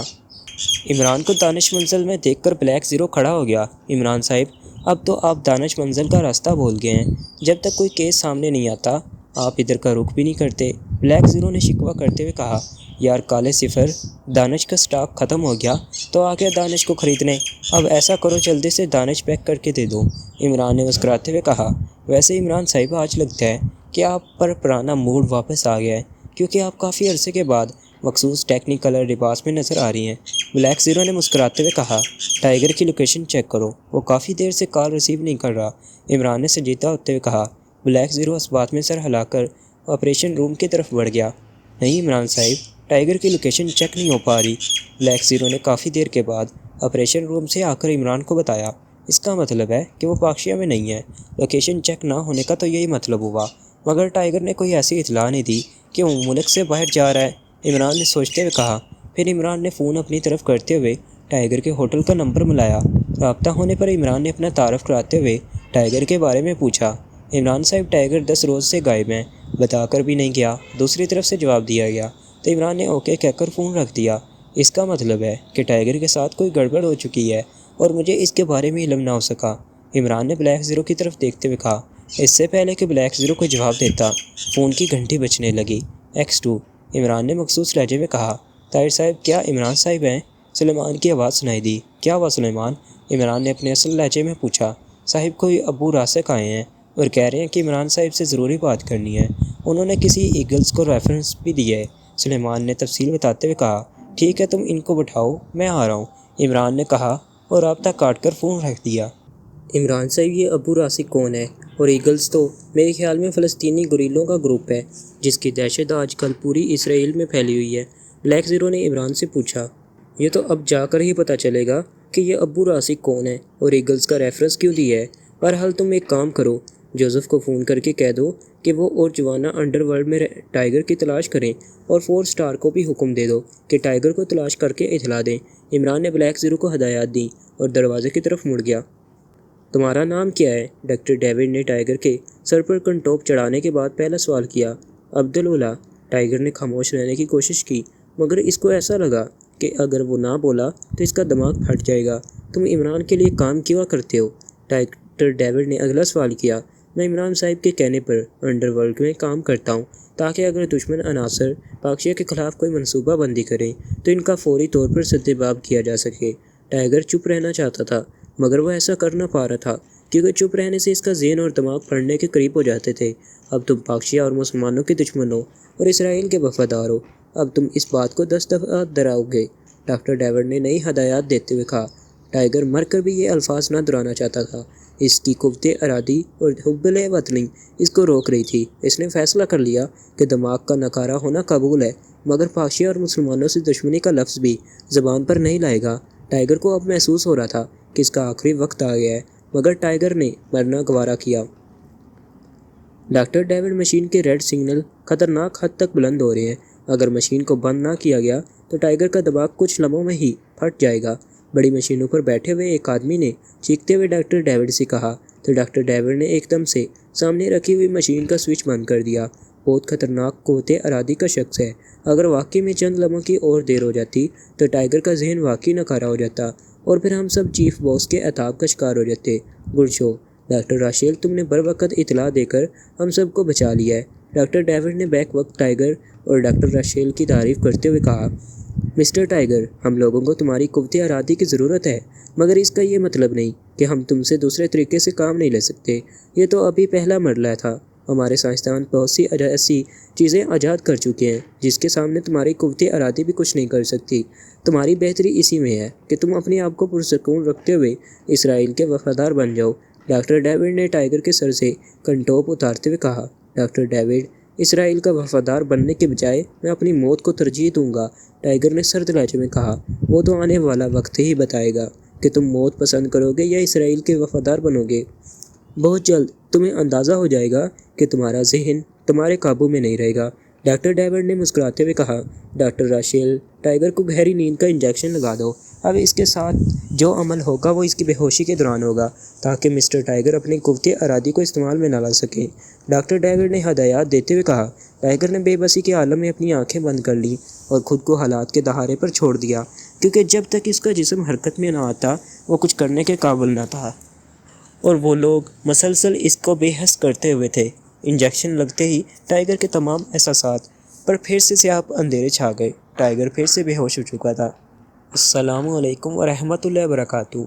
A: عمران کو دانش منزل میں دیکھ کر بلیک زیرو کھڑا ہو گیا۔ عمران صاحب اب تو آپ دانش منزل کا راستہ بھول گئے ہیں، جب تک کوئی کیس سامنے نہیں آتا آپ ادھر کا رخ بھی نہیں کرتے۔ بلیک زیرو نے شکوہ کرتے ہوئے کہا، یار کالے صفر، دانش کا سٹاک ختم ہو گیا تو آ گیا دانش کو خریدنے، اب ایسا کرو جلدی سے دانش پیک کر کے دے دو۔ عمران نے مسکراتے ہوئے کہا، ویسے عمران صاحب آج لگتا ہے کہ آپ پر پرانا موڈ واپس آ گیا ہے، کیونکہ آپ کافی عرصے کے بعد مخصوص ٹیکنیکل لباس میں نظر آ رہی ہیں۔ بلیک زیرو نے مسکراتے ہوئے کہا، ٹائیگر کی لوکیشن چیک کرو، وہ کافی دیر سے کال ریسیو نہیں کر رہا۔ عمران نے سنجیدہ ہوتے ہوئے کہا۔ بلیک زیرو اس بات میں سر ہلا کر آپریشن روم کی طرف بڑھ گیا۔ نہیں عمران صاحب، ٹائیگر کی لوکیشن چیک نہیں ہو پا رہی۔ بلیک زیرو نے کافی دیر کے بعد آپریشن روم سے آ کر عمران کو بتایا، اس کا مطلب ہے کہ وہ پاکشیا میں نہیں ہے۔ لوکیشن چیک نہ ہونے کا تو یہی مطلب ہوا، مگر ٹائیگر نے کوئی ایسی اطلاع نہیں دی کہ وہ ملک سے باہر جا رہا ہے، عمران نے سوچتے ہوئے کہا۔ پھر عمران نے فون اپنی طرف کرتے ہوئے ٹائیگر کے ہوٹل کا نمبر ملایا۔ رابطہ ہونے پر عمران نے اپنا تعارف کراتے ہوئے ٹائیگر کے بارے میں پوچھا۔ عمران صاحب ٹائیگر 10 روز سے غائب ہیں، بتا کر بھی نہیں گیا۔ دوسری طرف سے جواب دیا گیا تو عمران نے اوکے کہہ کر فون رکھ دیا۔ اس کا مطلب ہے کہ ٹائیگر کے ساتھ کوئی گڑبڑ ہو چکی ہے اور مجھے اس کے بارے میں علم نہ ہو سکا، عمران نے بلیک زیرو کی طرف دیکھتے ہوئے کہا۔ اس سے پہلے کہ بلیک زیرو کو جواب دیتا فون کی گھنٹی بجنے لگی۔ X2 عمران نے مخصوص لہجے میں کہا، طاہر صاحب کیا عمران صاحب ہیں؟ سلیمان کی آواز سنائی دی۔ کیا ہوا سلیمان؟ عمران نے اپنے اصل لہجے میں پوچھا۔ صاحب کوئی ابو راسق آئے ہیں اور کہہ رہے ہیں کہ عمران صاحب سے ضروری بات کرنی ہے، انہوں نے کسی ایگلز کو ریفرنس بھی دیا ہے، سلیمان نے تفصیل بتاتے ہوئے کہا۔ ٹھیک ہے تم ان کو بٹھاؤ، میں آ رہا ہوں، عمران نے کہا اور رابطہ کاٹ کر فون رکھ دیا۔ عمران صاحب یہ ابو راسق کون ہے؟ اور ایگلز تو میرے خیال میں فلسطینی گوریلوں کا گروپ ہے جس کی دہشت آج کل پوری اسرائیل میں پھیلی ہوئی ہے، بلیک زیرو نے عمران سے پوچھا۔ یہ تو اب جا کر ہی پتہ چلے گا کہ یہ ابو راسق کون ہے اور ایگلز کا ریفرنس کیوں دیا ہے۔ بہرحال تم ایک کام کرو، جوزف کو فون کر کے کہہ دو کہ وہ اور جوانا انڈر ورلڈ میں ٹائیگر کی تلاش کریں، اور 4 اسٹار کو بھی حکم دے دو کہ ٹائیگر کو تلاش کر کے اطلاع دیں۔ عمران نے بلیک زیرو کو ہدایات دیں اور دروازے کی طرف مڑ گیا۔ تمہارا نام کیا ہے؟ ڈاکٹر ڈیوڈ نے ٹائیگر کے سر پر کنٹوپ چڑھانے کے بعد پہلا سوال کیا۔ عبدالولا۔ ٹائیگر نے خاموش رہنے کی کوشش کی، مگر اس کو ایسا لگا کہ اگر وہ نہ بولا تو اس کا دماغ پھٹ جائے گا۔ تم عمران کے لیے کام کیوں کرتے ہو؟ ڈاکٹر ڈیوڈ نے اگلا سوال کیا۔ میں عمران صاحب کے کہنے پر انڈر ورلڈ میں کام کرتا ہوں، تاکہ اگر دشمن عناصر پاکشیا کے خلاف کوئی منصوبہ بندی کریں تو ان کا فوری طور پر سدباب کیا جا سکے۔ ٹائیگر چپ رہنا چاہتا تھا، مگر وہ ایسا کر نہ پا رہا تھا، کیونکہ چپ رہنے سے اس کا ذہن اور دماغ پھٹنے کے قریب ہو جاتے تھے۔ اب تم پاکشیا اور مسلمانوں کے دشمن ہو اور اسرائیل کے وفادار ہو، اب تم اس بات کو 10 دفعہ دہراؤ گے، ڈاکٹر ڈیوڈ نے نئی ہدایات دیتے ہوئے کہا۔ ٹائیگر مر کر بھی یہ الفاظ نہ دہرانا چاہتا تھا، اس کی قوت ارادی اور حب وطنی اس کو روک رہی تھی۔ اس نے فیصلہ کر لیا کہ دماغ کا نکارا ہونا قبول ہے، مگر پاکشیا اور مسلمانوں سے دشمنی کا لفظ بھی زبان پر نہیں لائے گا۔ ٹائیگر کو اب محسوس ہو رہا تھا کہ اس کا آخری وقت آ گیا ہے، مگر ٹائیگر نے مرنا گوارا کیا۔ ڈاکٹر ڈیوڈ، مشین کے ریڈ سگنل خطرناک حد تک بلند ہو رہے ہیں۔ اگر مشین کو بند نہ کیا گیا تو ٹائیگر کا دماغ کچھ لمحوں میں ہی پھٹ جائے گا۔ بڑی مشینوں پر بیٹھے ہوئے ایک آدمی نے چیختے ہوئے ڈاکٹر ڈیوڈ سے کہا، تو ڈاکٹر ڈیوڈ نے ایک دم سے سامنے رکھی ہوئی مشین کا سوئچ بند کر دیا۔ بہت خطرناک قوت ارادی کا شخص ہے۔ اگر واقعی میں چند لمحوں کی اور دیر ہو جاتی تو ٹائیگر کا ذہن واقعی ناکارہ ہو جاتا اور پھر ہم سب چیف باس کے عتاب کا شکار ہو جاتے۔ گڈ شو ڈاکٹر راشیل، تم نے بروقت اطلاع دے کر ہم سب کو بچا لیا ہے۔ ڈاکٹر ڈیوڈ نے بیک وقت ٹائیگر اور ڈاکٹر راشیل کی تعریف کرتے ہوئے کہا، مسٹر ٹائیگر، ہم لوگوں کو تمہاری قوت ارادی کی ضرورت ہے، مگر اس کا یہ مطلب نہیں کہ ہم تم سے دوسرے طریقے سے کام نہیں لے سکتے۔ یہ تو ابھی پہلا مرحلہ تھا۔ ہمارے سائنسدان بہت سی ایسی چیزیں ایجاد کر چکے ہیں جس کے سامنے تمہاری قوت ارادی بھی کچھ نہیں کر سکتی۔ تمہاری بہتری اسی میں ہے کہ تم اپنے آپ کو پرسکون رکھتے ہوئے اسرائیل کے وفادار بن جاؤ۔ ڈاکٹر ڈیوڈ نے ٹائیگر کے سر سے کنٹوپ اتارتے ہوئے کہا، ڈاکٹر ڈیوڈ، اسرائیل کا وفادار بننے کے بجائے میں اپنی موت کو ترجیح دوں گا۔ ٹائیگر نے سرد لہجے میں کہا، وہ تو آنے والا وقت ہی بتائے گا کہ تم موت پسند کرو گے یا اسرائیل کے وفادار بنو گے۔ بہت جلد تمہیں اندازہ ہو جائے گا کہ تمہارا ذہن تمہارے قابو میں نہیں رہے گا۔ ڈاکٹر ڈیوڈ نے مسکراتے ہوئے کہا، ڈاکٹر راشیل، ٹائیگر کو گہری نیند کا انجیکشن لگا دو۔ اب اس کے ساتھ جو عمل ہوگا وہ اس کی بے ہوشی کے دوران ہوگا تاکہ مسٹر ٹائیگر اپنی قوت ارادی کو استعمال میں نہ لا سکیں۔ ڈاکٹر ڈیوڈ نے ہدایات دیتے ہوئے کہا۔ ٹائیگر نے بے بسی کے عالم میں اپنی آنکھیں بند کر لیں اور خود کو حالات کے دہانے پر چھوڑ دیا، کیونکہ جب تک اس کا جسم حرکت میں نہ آتا وہ کچھ کرنے کے قابل نہ تھا، اور وہ لوگ مسلسل اس کو بے حس کرتے ہوئے تھے۔ انجیکشن لگتے ہی ٹائیگر کے تمام احساسات پر پھر سے سیاہ اندھیرے چھا گئے۔ ٹائیگر پھر سے بے ہوش ہو چکا تھا۔ السلام علیکم ورحمۃ اللہ وبرکاتہ۔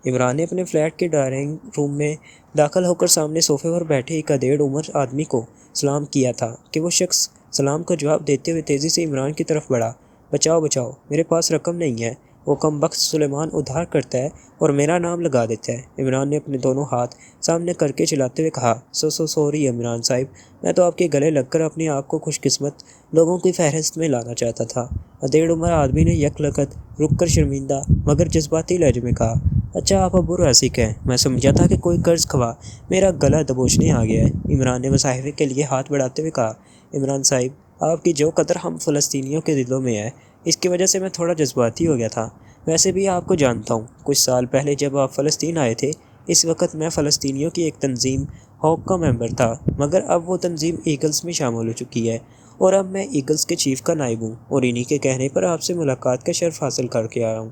A: عمران نے اپنے فلیٹ کے ڈرائنگ روم میں داخل ہو کر سامنے صوفے پر بیٹھے ایک ادھیڑ عمر آدمی کو سلام کیا تھا کہ وہ شخص سلام کا جواب دیتے ہوئے تیزی سے عمران کی طرف بڑھا۔ بچاؤ بچاؤ، میرے پاس رقم نہیں ہے، وہ کم بخت سلیمان ادھار کرتا ہے اور میرا نام لگا دیتا ہے۔ عمران نے اپنے دونوں ہاتھ سامنے کر کے چلاتے ہوئے کہا، سوری عمران صاحب، میں تو آپ کے گلے لگ کر اپنے آپ کو خوش قسمت لوگوں کی فہرست میں لانا چاہتا تھا۔ ادھیڑ عمر آدمی نے یک لگت رک کر شرمندہ مگر جذباتی لہجے میں کہا، اچھا آپ ابو راسک ہیں، میں سمجھا تھا کہ کوئی قرض خواہ میرا گلا دبوچنے آ گیا ہے۔ عمران نے مصاحبے کے لیے ہاتھ بڑھاتے ہوئے کہا، عمران صاحب، آپ کی جو قدر ہم فلسطینیوں کے دلوں میں ہے اس کی وجہ سے میں تھوڑا جذباتی ہو گیا تھا۔ ویسے بھی آپ کو جانتا ہوں، کچھ سال پہلے جب آپ فلسطین آئے تھے اس وقت میں فلسطینیوں کی ایک تنظیم ہوک کا ممبر تھا، مگر اب وہ تنظیم ایگلز میں شامل ہو چکی ہے اور اب میں ایگلز کے چیف کا نائب ہوں اور انہی کے کہنے پر آپ سے ملاقات کا شرف حاصل کر کے آیا ہوں۔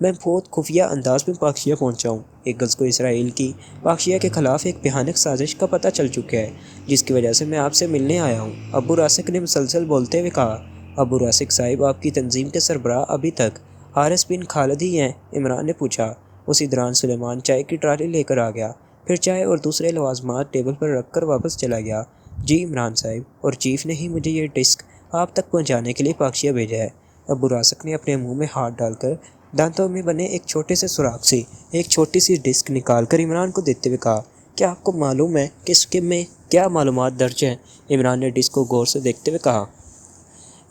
A: میں بہت خفیہ انداز میں پاکشیہ پہنچا ہوں۔ ایگلز کو اسرائیل کی پاکشیہ کے خلاف ایک بھیانک سازش کا پتہ چل چکا ہے جس کی وجہ سے میں آپ سے ملنے آیا ہوں۔ ابو راسک نے مسلسل بولتے ہوئے کہا، ابو راسک صاحب، آپ کی تنظیم کے سربراہ ابھی تک حارث بن خالد ہی ہیں؟ عمران نے پوچھا۔ اسی دوران سلیمان چائے کی ٹرالی لے کر آ گیا، پھر چائے اور دوسرے لوازمات ٹیبل پر رکھ کر واپس چلا گیا۔ جی عمران صاحب، اور چیف نے ہی مجھے یہ ڈسک آپ تک پہنچانے کے لیے پاکشیہ بھیجا ہے۔ ابو راسک نے اپنے منہ میں ہاتھ ڈال کر دانتوں میں بنے ایک چھوٹے سے سوراخ سے ایک چھوٹی سی ڈسک نکال کر عمران کو دیتے ہوئے کہا، کیا آپ کو معلوم ہے کہ اس میں کیا معلومات درج ہیں؟ عمران نے ڈسک کو غور سے دیکھتے ہوئے کہا،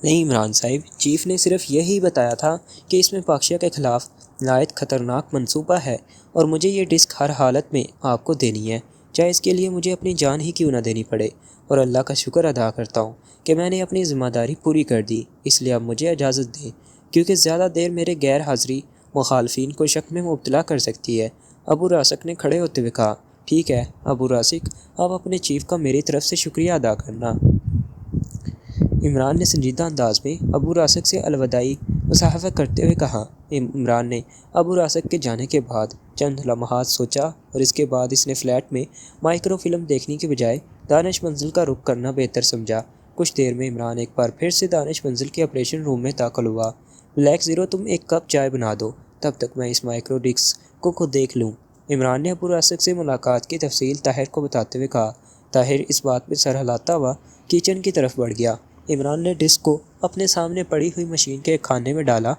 A: نہیں عمران صاحب، چیف نے صرف یہی بتایا تھا کہ اس میں پاکشیہ کے خلاف نہایت خطرناک منصوبہ ہے اور مجھے یہ ڈسک ہر حالت میں آپ کو دینی ہے، چاہے اس کے لیے مجھے اپنی جان ہی کیوں نہ دینی پڑے، اور اللہ کا شکر ادا کرتا ہوں کہ میں نے اپنی ذمہ داری پوری کر دی، اس لیے اب مجھے اجازت دیں، کیونکہ زیادہ دیر میرے غیر حاضری مخالفین کو شک میں مبتلا کر سکتی ہے۔ ابو راسک نے کھڑے ہوتے ہوئے کہا، ٹھیک ہے ابو راسک، آپ اپنے چیف کا میری طرف سے شکریہ ادا کرنا۔ عمران نے سنجیدہ انداز میں ابو راسک سے الوداعی مصافحہ کرتے ہوئے کہا۔ عمران نے ابو راسک کے جانے کے بعد چند لمحات سوچا اور اس کے بعد اس نے فلیٹ میں مائکرو فلم دیکھنے کے بجائے دانش منزل کا رخ کرنا بہتر سمجھا۔ کچھ دیر میں عمران ایک بار پھر سے دانش منزل کے آپریشن روم میں داخل ہوا۔ بلیک زیرو، تم ایک کپ چائے بنا دو، تب تک میں اس مائکرو ڈسک کو خود دیکھ لوں۔ عمران نے ابو راسک سے ملاقات کی تفصیل طاہر کو بتاتے ہوئے کہا۔ طاہر اس بات میں سر ہلاتا ہوا کچن کی طرف بڑھ گیا۔ عمران نے ڈسک کو اپنے سامنے پڑی ہوئی مشین کے ایک خانے میں ڈالا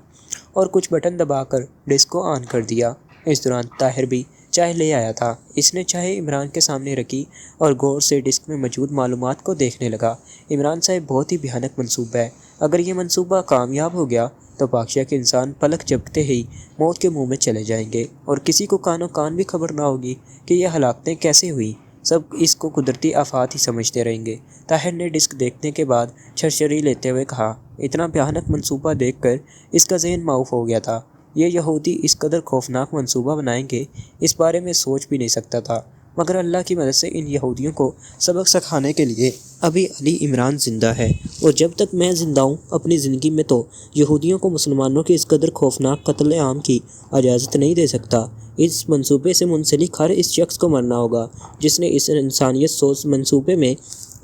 A: اور کچھ بٹن دبا کر ڈسک کو آن کر دیا۔ اس دوران طاہر بھی چائے لے آیا تھا۔ اس نے چائے عمران کے سامنے رکھی اور غور سے ڈسک میں موجود معلومات کو دیکھنے لگا۔ عمران صاحب، بہت ہی بھیانک منصوبہ ہے۔ اگر یہ منصوبہ کامیاب ہو گیا تو پاکشا کے انسان پلک جھپکتے ہی موت کے منہ میں چلے جائیں گے اور کسی کو کانوں کان بھی خبر نہ ہوگی کہ یہ ہلاکتیں کیسے ہوئیں۔ سب اس کو قدرتی آفات ہی سمجھتے رہیں گے۔ طاہر نے ڈسک دیکھنے کے بعد چھرچری لیتے ہوئے کہا، اتنا بھیانک منصوبہ دیکھ کر اس کا ذہن معاف ہو گیا تھا۔ یہ یہودی اس قدر خوفناک منصوبہ بنائیں گے اس بارے میں سوچ بھی نہیں سکتا تھا، مگر اللہ کی مدد سے ان یہودیوں کو سبق سکھانے کے لیے ابھی علی عمران زندہ ہے، اور جب تک میں زندہ ہوں اپنی زندگی میں تو یہودیوں کو مسلمانوں کے اس قدر خوفناک قتل عام کی اجازت نہیں دے سکتا۔ اس منصوبے سے منسلک ہر اس شخص کو مرنا ہوگا جس نے اس انسانیت سوز منصوبے میں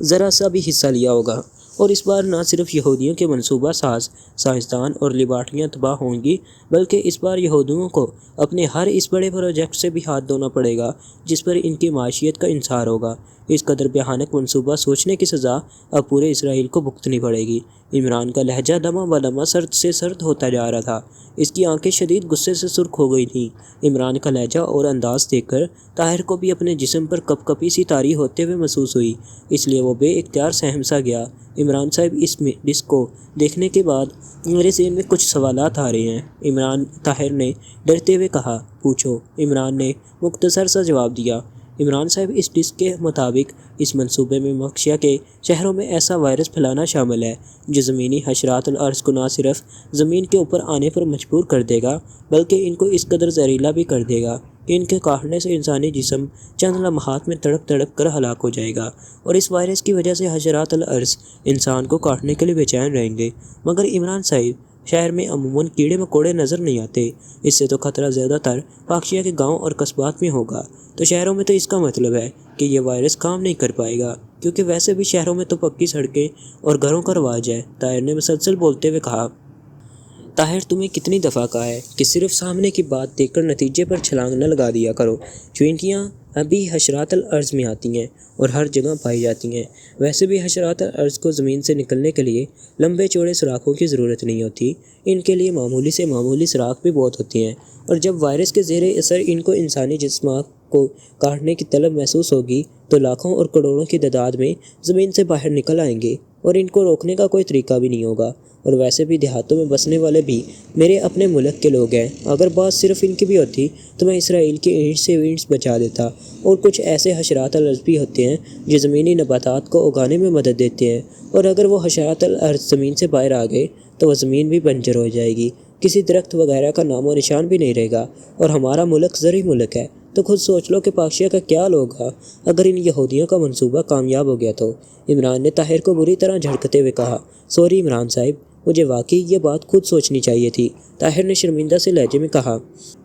A: ذرا سا بھی حصہ لیا ہوگا۔ اور اس بار نہ صرف یہودیوں کے منصوبہ ساز، سائنسدان اور لیبارٹریاں تباہ ہوں گی، بلکہ اس بار یہودیوں کو اپنے ہر اس بڑے پروجیکٹ سے بھی ہاتھ دھونا پڑے گا جس پر ان کی معیشت کا انحصار ہوگا۔ اس قدر بھیانک منصوبہ سوچنے کی سزا اب پورے اسرائیل کو بھگتنی پڑے گی۔ عمران کا لہجہ دمہ بدمہ سرد سے سرد ہوتا جا رہا تھا۔ اس کی آنکھیں شدید غصے سے سرخ ہو گئی تھیں۔ عمران کا لہجہ اور انداز دیکھ کر طاہر کو بھی اپنے جسم پر کپ کپی سی طاری ہوتے ہوئے محسوس ہوئی، اس لیے وہ بے اختیار سہم سا گیا۔ عمران صاحب، اس ڈسک کو دیکھنے کے بعد میرے ذہن میں کچھ سوالات آ رہے ہیں، طاہر نے ڈرتے ہوئے کہا۔ پوچھو، عمران نے مختصر سا جواب دیا۔ عمران صاحب، اس ڈسک کے مطابق اس منصوبے میں پاکشا کے شہروں میں ایسا وائرس پھیلانا شامل ہے جو زمینی حشرات الارض کو نہ صرف زمین کے اوپر آنے پر مجبور کر دے گا بلکہ ان کو اس قدر زہریلا بھی کر دے گا کہ ان کے کاٹنے سے انسانی جسم چند لمحات میں تڑپ تڑپ کر ہلاک ہو جائے گا، اور اس وائرس کی وجہ سے حشرات الارض انسان کو کاٹنے کے لیے بے چین رہیں گے۔ مگر عمران صاحب، شہر میں عموماً کیڑے مکوڑے نظر نہیں آتے، اس سے تو خطرہ زیادہ تر پاکشا کے گاؤں اور قصبات میں ہوگا، تو شہروں میں تو اس کا مطلب ہے کہ یہ وائرس کام نہیں کر پائے گا، کیونکہ ویسے بھی شہروں میں تو پکی سڑکیں اور گھروں کا رواج ہے، طاہر نے مسلسل بولتے ہوئے کہا۔ طاہر، تمہیں کتنی دفعہ کہا ہے کہ صرف سامنے کی بات دیکھ کر نتیجے پر چھلانگ نہ لگا دیا کرو۔ چوینٹیاں ابھی حشرات الارض میں آتی ہیں اور ہر جگہ پائی جاتی ہیں۔ ویسے بھی حشرات الارض کو زمین سے نکلنے کے لیے لمبے چوڑے سوراخوں کی ضرورت نہیں ہوتی، ان کے لیے معمولی سے معمولی سوراخ بھی بہت ہوتی ہیں، اور جب وائرس کے زیر اثر ان کو انسانی جسمات کو کاٹنے کی طلب محسوس ہوگی تو لاکھوں اور کروڑوں کی تعداد میں زمین سے باہر نکل آئیں گے، اور ان کو روکنے کا کوئی طریقہ بھی نہیں ہوگا۔ اور ویسے بھی دیہاتوں میں بسنے والے بھی میرے اپنے ملک کے لوگ ہیں، اگر بات صرف ان کی بھی ہوتی تو میں اسرائیل کی اینٹ سے وینٹس بچا دیتا۔ اور کچھ ایسے حشرات الارض بھی ہوتے ہیں جو زمینی نباتات کو اگانے میں مدد دیتے ہیں، اور اگر وہ حشرات الارض زمین سے باہر آ گئے تو وہ زمین بھی بنجر ہو جائے گی، کسی درخت وغیرہ کا نام و نشان بھی نہیں رہے گا، اور ہمارا ملک زرعی ملک ہے، تو خود سوچ لو کہ پاکشا کا کیا حال ہوگا اگر ان یہودیوں کا منصوبہ کامیاب ہو گیا تو۔ عمران نے طاہر کو بری طرح جھڑکتے ہوئے کہا۔ سوری عمران صاحب، مجھے واقعی یہ بات خود سوچنی چاہیے تھی، طاہر نے شرمندہ سے لہجے میں کہا۔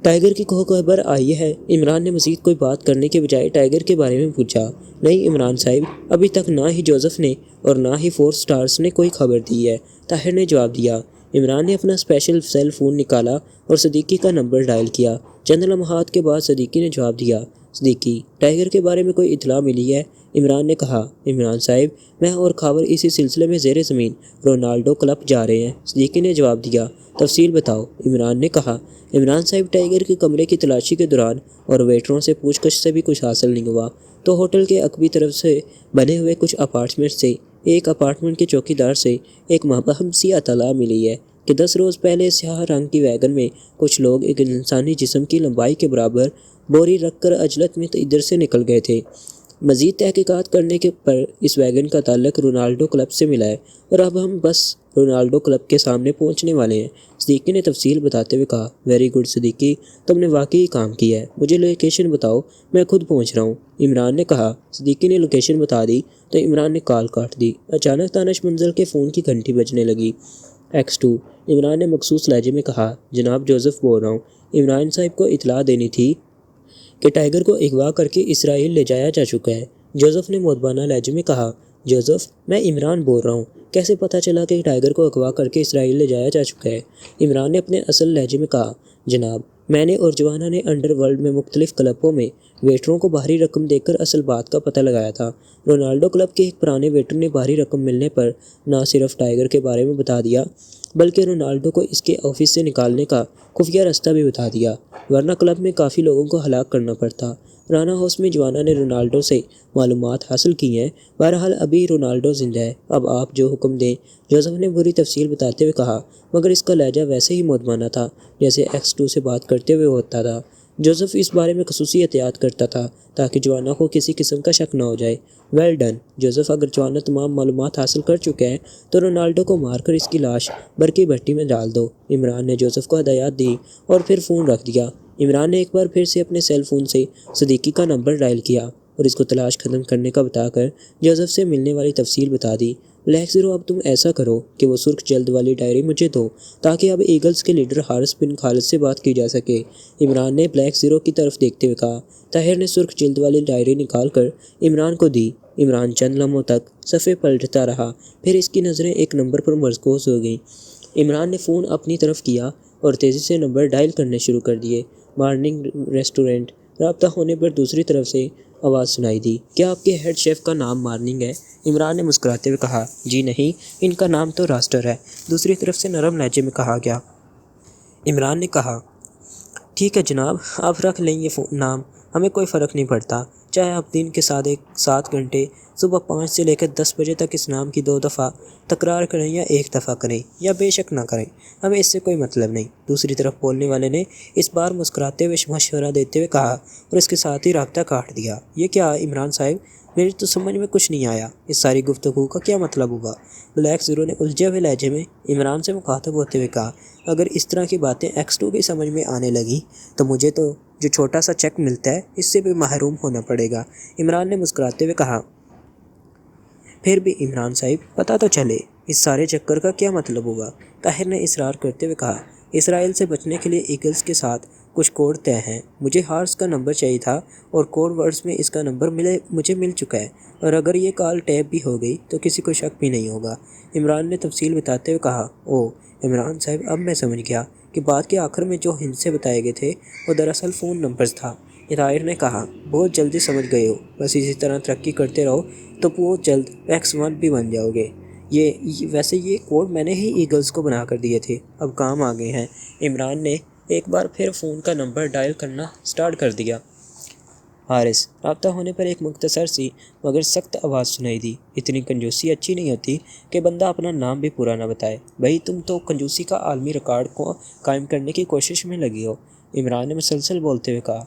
A: ٹائیگر کی کوئی خبر آئی ہے؟ عمران نے مزید کوئی بات کرنے کے بجائے ٹائیگر کے بارے میں پوچھا۔ نہیں عمران صاحب، ابھی تک نہ ہی جوزف نے اور نہ ہی فور سٹارز نے کوئی خبر دی ہے، طاہر نے جواب دیا۔ عمران نے اپنا اسپیشل سیل فون نکالا اور صدیقی کا نمبر ڈائل کیا۔ چند لمحات کے بعد صدیقی نے جواب دیا۔ صدیقی، ٹائیگر کے بارے میں کوئی اطلاع ملی ہے؟ عمران نے کہا۔ عمران صاحب، میں اور خاور اسی سلسلے میں زیر زمین رونالڈو کلب جا رہے ہیں، صدیقی نے جواب دیا۔ تفصیل بتاؤ، عمران نے کہا۔ عمران صاحب، ٹائیگر کے کمرے کی تلاشی کے دوران اور ویٹروں سے پوچھ گچھ سے بھی کچھ حاصل نہیں ہوا، تو ہوٹل کے عقبی طرف سے بنے ہوئے کچھ اپارٹمنٹ سے ایک اپارٹمنٹ کے چوکیدار سے ایک مبہم سی اطلاع ملی ہے کہ 10 روز پہلے سیاہ رنگ کی ویگن میں کچھ لوگ ایک انسانی جسم کی لمبائی کے برابر بوری رکھ کر عجلت میں ادھر سے نکل گئے تھے۔ مزید تحقیقات کرنے پر اس ویگن کا تعلق رونالڈو کلب سے ملا ہے، اور اب ہم بس رونالڈو کلب کے سامنے پہنچنے والے ہیں، صدیقی نے تفصیل بتاتے ہوئے کہا۔ ویری گڈ صدیقی، تم نے واقعی کام کیا ہے، مجھے لوکیشن بتاؤ، میں خود پہنچ رہا ہوں، عمران نے کہا۔ صدیقی نے لوکیشن بتا دی تو عمران نے کال کاٹ دی۔ اچانک دانش منزل کے فون کی گھنٹی بجنے لگی۔ X2، عمران نے مخصوص لہجے میں کہا۔ جناب جوزف بول رہا ہوں، عمران صاحب کو اطلاع دینی تھی کہ ٹائیگر کو اغوا کر کے اسرائیل لے جایا جا چکا ہے، جوزف نے مؤدبانہ لہجے میں کہا۔ جوزف، میں عمران بول رہا ہوں، کیسے پتہ چلا کہ ٹائیگر کو اغوا کر کے اسرائیل لے جایا جا چکا ہے؟ عمران نے اپنے اصل لہجے میں کہا۔ جناب، میں نے اور جوانا نے انڈر ورلڈ میں مختلف کلبوں میں ویٹروں کو باہری رقم دے کر اصل بات کا پتہ لگایا تھا۔ رونالڈو کلب کے ایک پرانے ویٹر نے باہری رقم ملنے پر نہ صرف ٹائیگر کے بارے میں بتا دیا بلکہ رونالڈو کو اس کے آفس سے نکالنے کا خفیہ راستہ بھی بتا دیا، ورنہ کلب میں کافی لوگوں کو ہلاک کرنا پڑتا۔ رانا ہاؤس میں جوانا نے رونالڈو سے معلومات حاصل کی ہیں۔ بہرحال ابھی رونالڈو زندہ ہے، اب آپ جو حکم دیں، جوزف نے بری تفصیل بتاتے ہوئے کہا، مگر اس کا لہجہ ویسے ہی مودبانہ تھا جیسے ایکس 2 سے بات کرتے ہوئے ہوتا تھا۔ جوزف اس بارے میں خصوصی احتیاط کرتا تھا تاکہ جوانا کو کسی قسم کا شک نہ ہو جائے۔ ویل ڈن جوزف، اگر جوانا تمام معلومات حاصل کر چکا ہے تو رونالڈو کو مار کر اس کی لاش برقی بھٹی میں ڈال دو۔ عمران نے جوزف کو ہدایات دی اور پھر فون رکھ دیا۔ عمران نے ایک بار پھر سے اپنے سیل فون سے صدیقی کا نمبر ڈائل کیا اور اس کو تلاش ختم کرنے کا بتا کر جوزف سے ملنے والی تفصیل بتا دی۔ بلیک زیرو، اب تم ایسا کرو کہ وہ سرخ جلد والی ڈائری مجھے دو تاکہ اب ایگلز کے لیڈر حارث بن خالد سے بات کی جا سکے۔ عمران نے بلیک زیرو کی طرف دیکھتے ہوئے کہا۔ طاہر نے سرخ جلد والی ڈائری نکال کر عمران کو دی۔ عمران چند لمحوں تک صفحے پلٹتا رہا، پھر اس کی نظریں ایک نمبر پر مرکوز ہو گئیں۔ عمران نے فون اپنی طرف کیا اور تیزی سے نمبر ڈائل کرنے شروع کر دیے۔ Morning restaurant. رابطہ ہونے پر دوسری طرف سے آواز سنائی دی۔ کیا آپ کے ہیڈ شیف کا نام مارننگ ہے؟ عمران نے مسکراتے ہوئے کہا، جی نہیں، ان کا نام تو راسٹر ہے، دوسری طرف سے نرم لہجے میں کہا گیا۔ عمران نے کہا، ٹھیک ہے جناب، آپ رکھ لیں یہ نام، ہمیں کوئی فرق نہیں پڑتا، چاہے آپ دن کے 7 گھنٹے صبح 5 سے لے کر 10 بجے تک اس نام کی 2 دفعہ تکرار کریں یا 1 دفعہ کریں یا بے شک نہ کریں، ہمیں اس سے کوئی مطلب نہیں۔ دوسری طرف بولنے والے نے اس بار مسکراتے ہوئے مشورہ دیتے ہوئے کہا اور اس کے ساتھ ہی رابطہ کاٹ دیا۔ یہ کیا عمران صاحب، میری تو سمجھ میں کچھ نہیں آیا، اس ساری گفتگو کا کیا مطلب ہوگا؟ بلیک زیرو نے الجھے ہوئے لہجے میں عمران سے مخاطب ہوتے ہوئے کہا، اگر اس طرح کی باتیں ایکس 2 کی سمجھ میں آنے لگیں تو مجھے تو جو چھوٹا سا چیک ملتا ہے اس سے بھی محروم ہونا پڑے گا۔ عمران نے مسکراتے ہوئے کہا، پھر بھی عمران صاحب پتہ تو چلے اس سارے چکر کا کیا مطلب ہوگا؟ طاہر نے اصرار کرتے ہوئے کہا، اسرائیل سے بچنے کے لیے ایگلز کے ساتھ کچھ کوڈ طے ہیں، مجھے ہارس کا نمبر چاہیے تھا اور کوڈ ورڈز میں اس کا نمبر مجھے مل چکا ہے، اور اگر یہ کال ٹیپ بھی ہو گئی تو کسی کو شک بھی نہیں ہوگا۔ عمران نے تفصیل بتاتے ہوئے کہا، او عمران صاحب، اب میں سمجھ گیا کہ بات کے آخر میں جو ہندسے بتائے گئے تھے وہ دراصل فون نمبرز تھا۔ طاہر نے کہا، بہت جلدی سمجھ گئے ہو، بس اسی طرح ترقی کرتے رہو تو بہت جلد ایکس 1 بھی بن جاؤ گے۔ ویسے یہ کوڈ میں نے ہی ایگلز کو بنا کر دیے تھے، اب کام آ گئے ہیں۔ عمران نے ایک بار پھر فون کا نمبر ڈائل کرنا سٹارٹ کر دیا۔ حارث۔ رابطہ ہونے پر ایک مختصر سی مگر سخت آواز سنائی دی، اتنی کنجوسی اچھی نہیں ہوتی کہ بندہ اپنا نام بھی پورا نہ بتائے، بھائی تم تو کنجوسی کا عالمی ریکارڈ کو قائم کرنے کی کوشش میں لگی ہو۔ عمران نے مسلسل بولتے ہوئے کہا،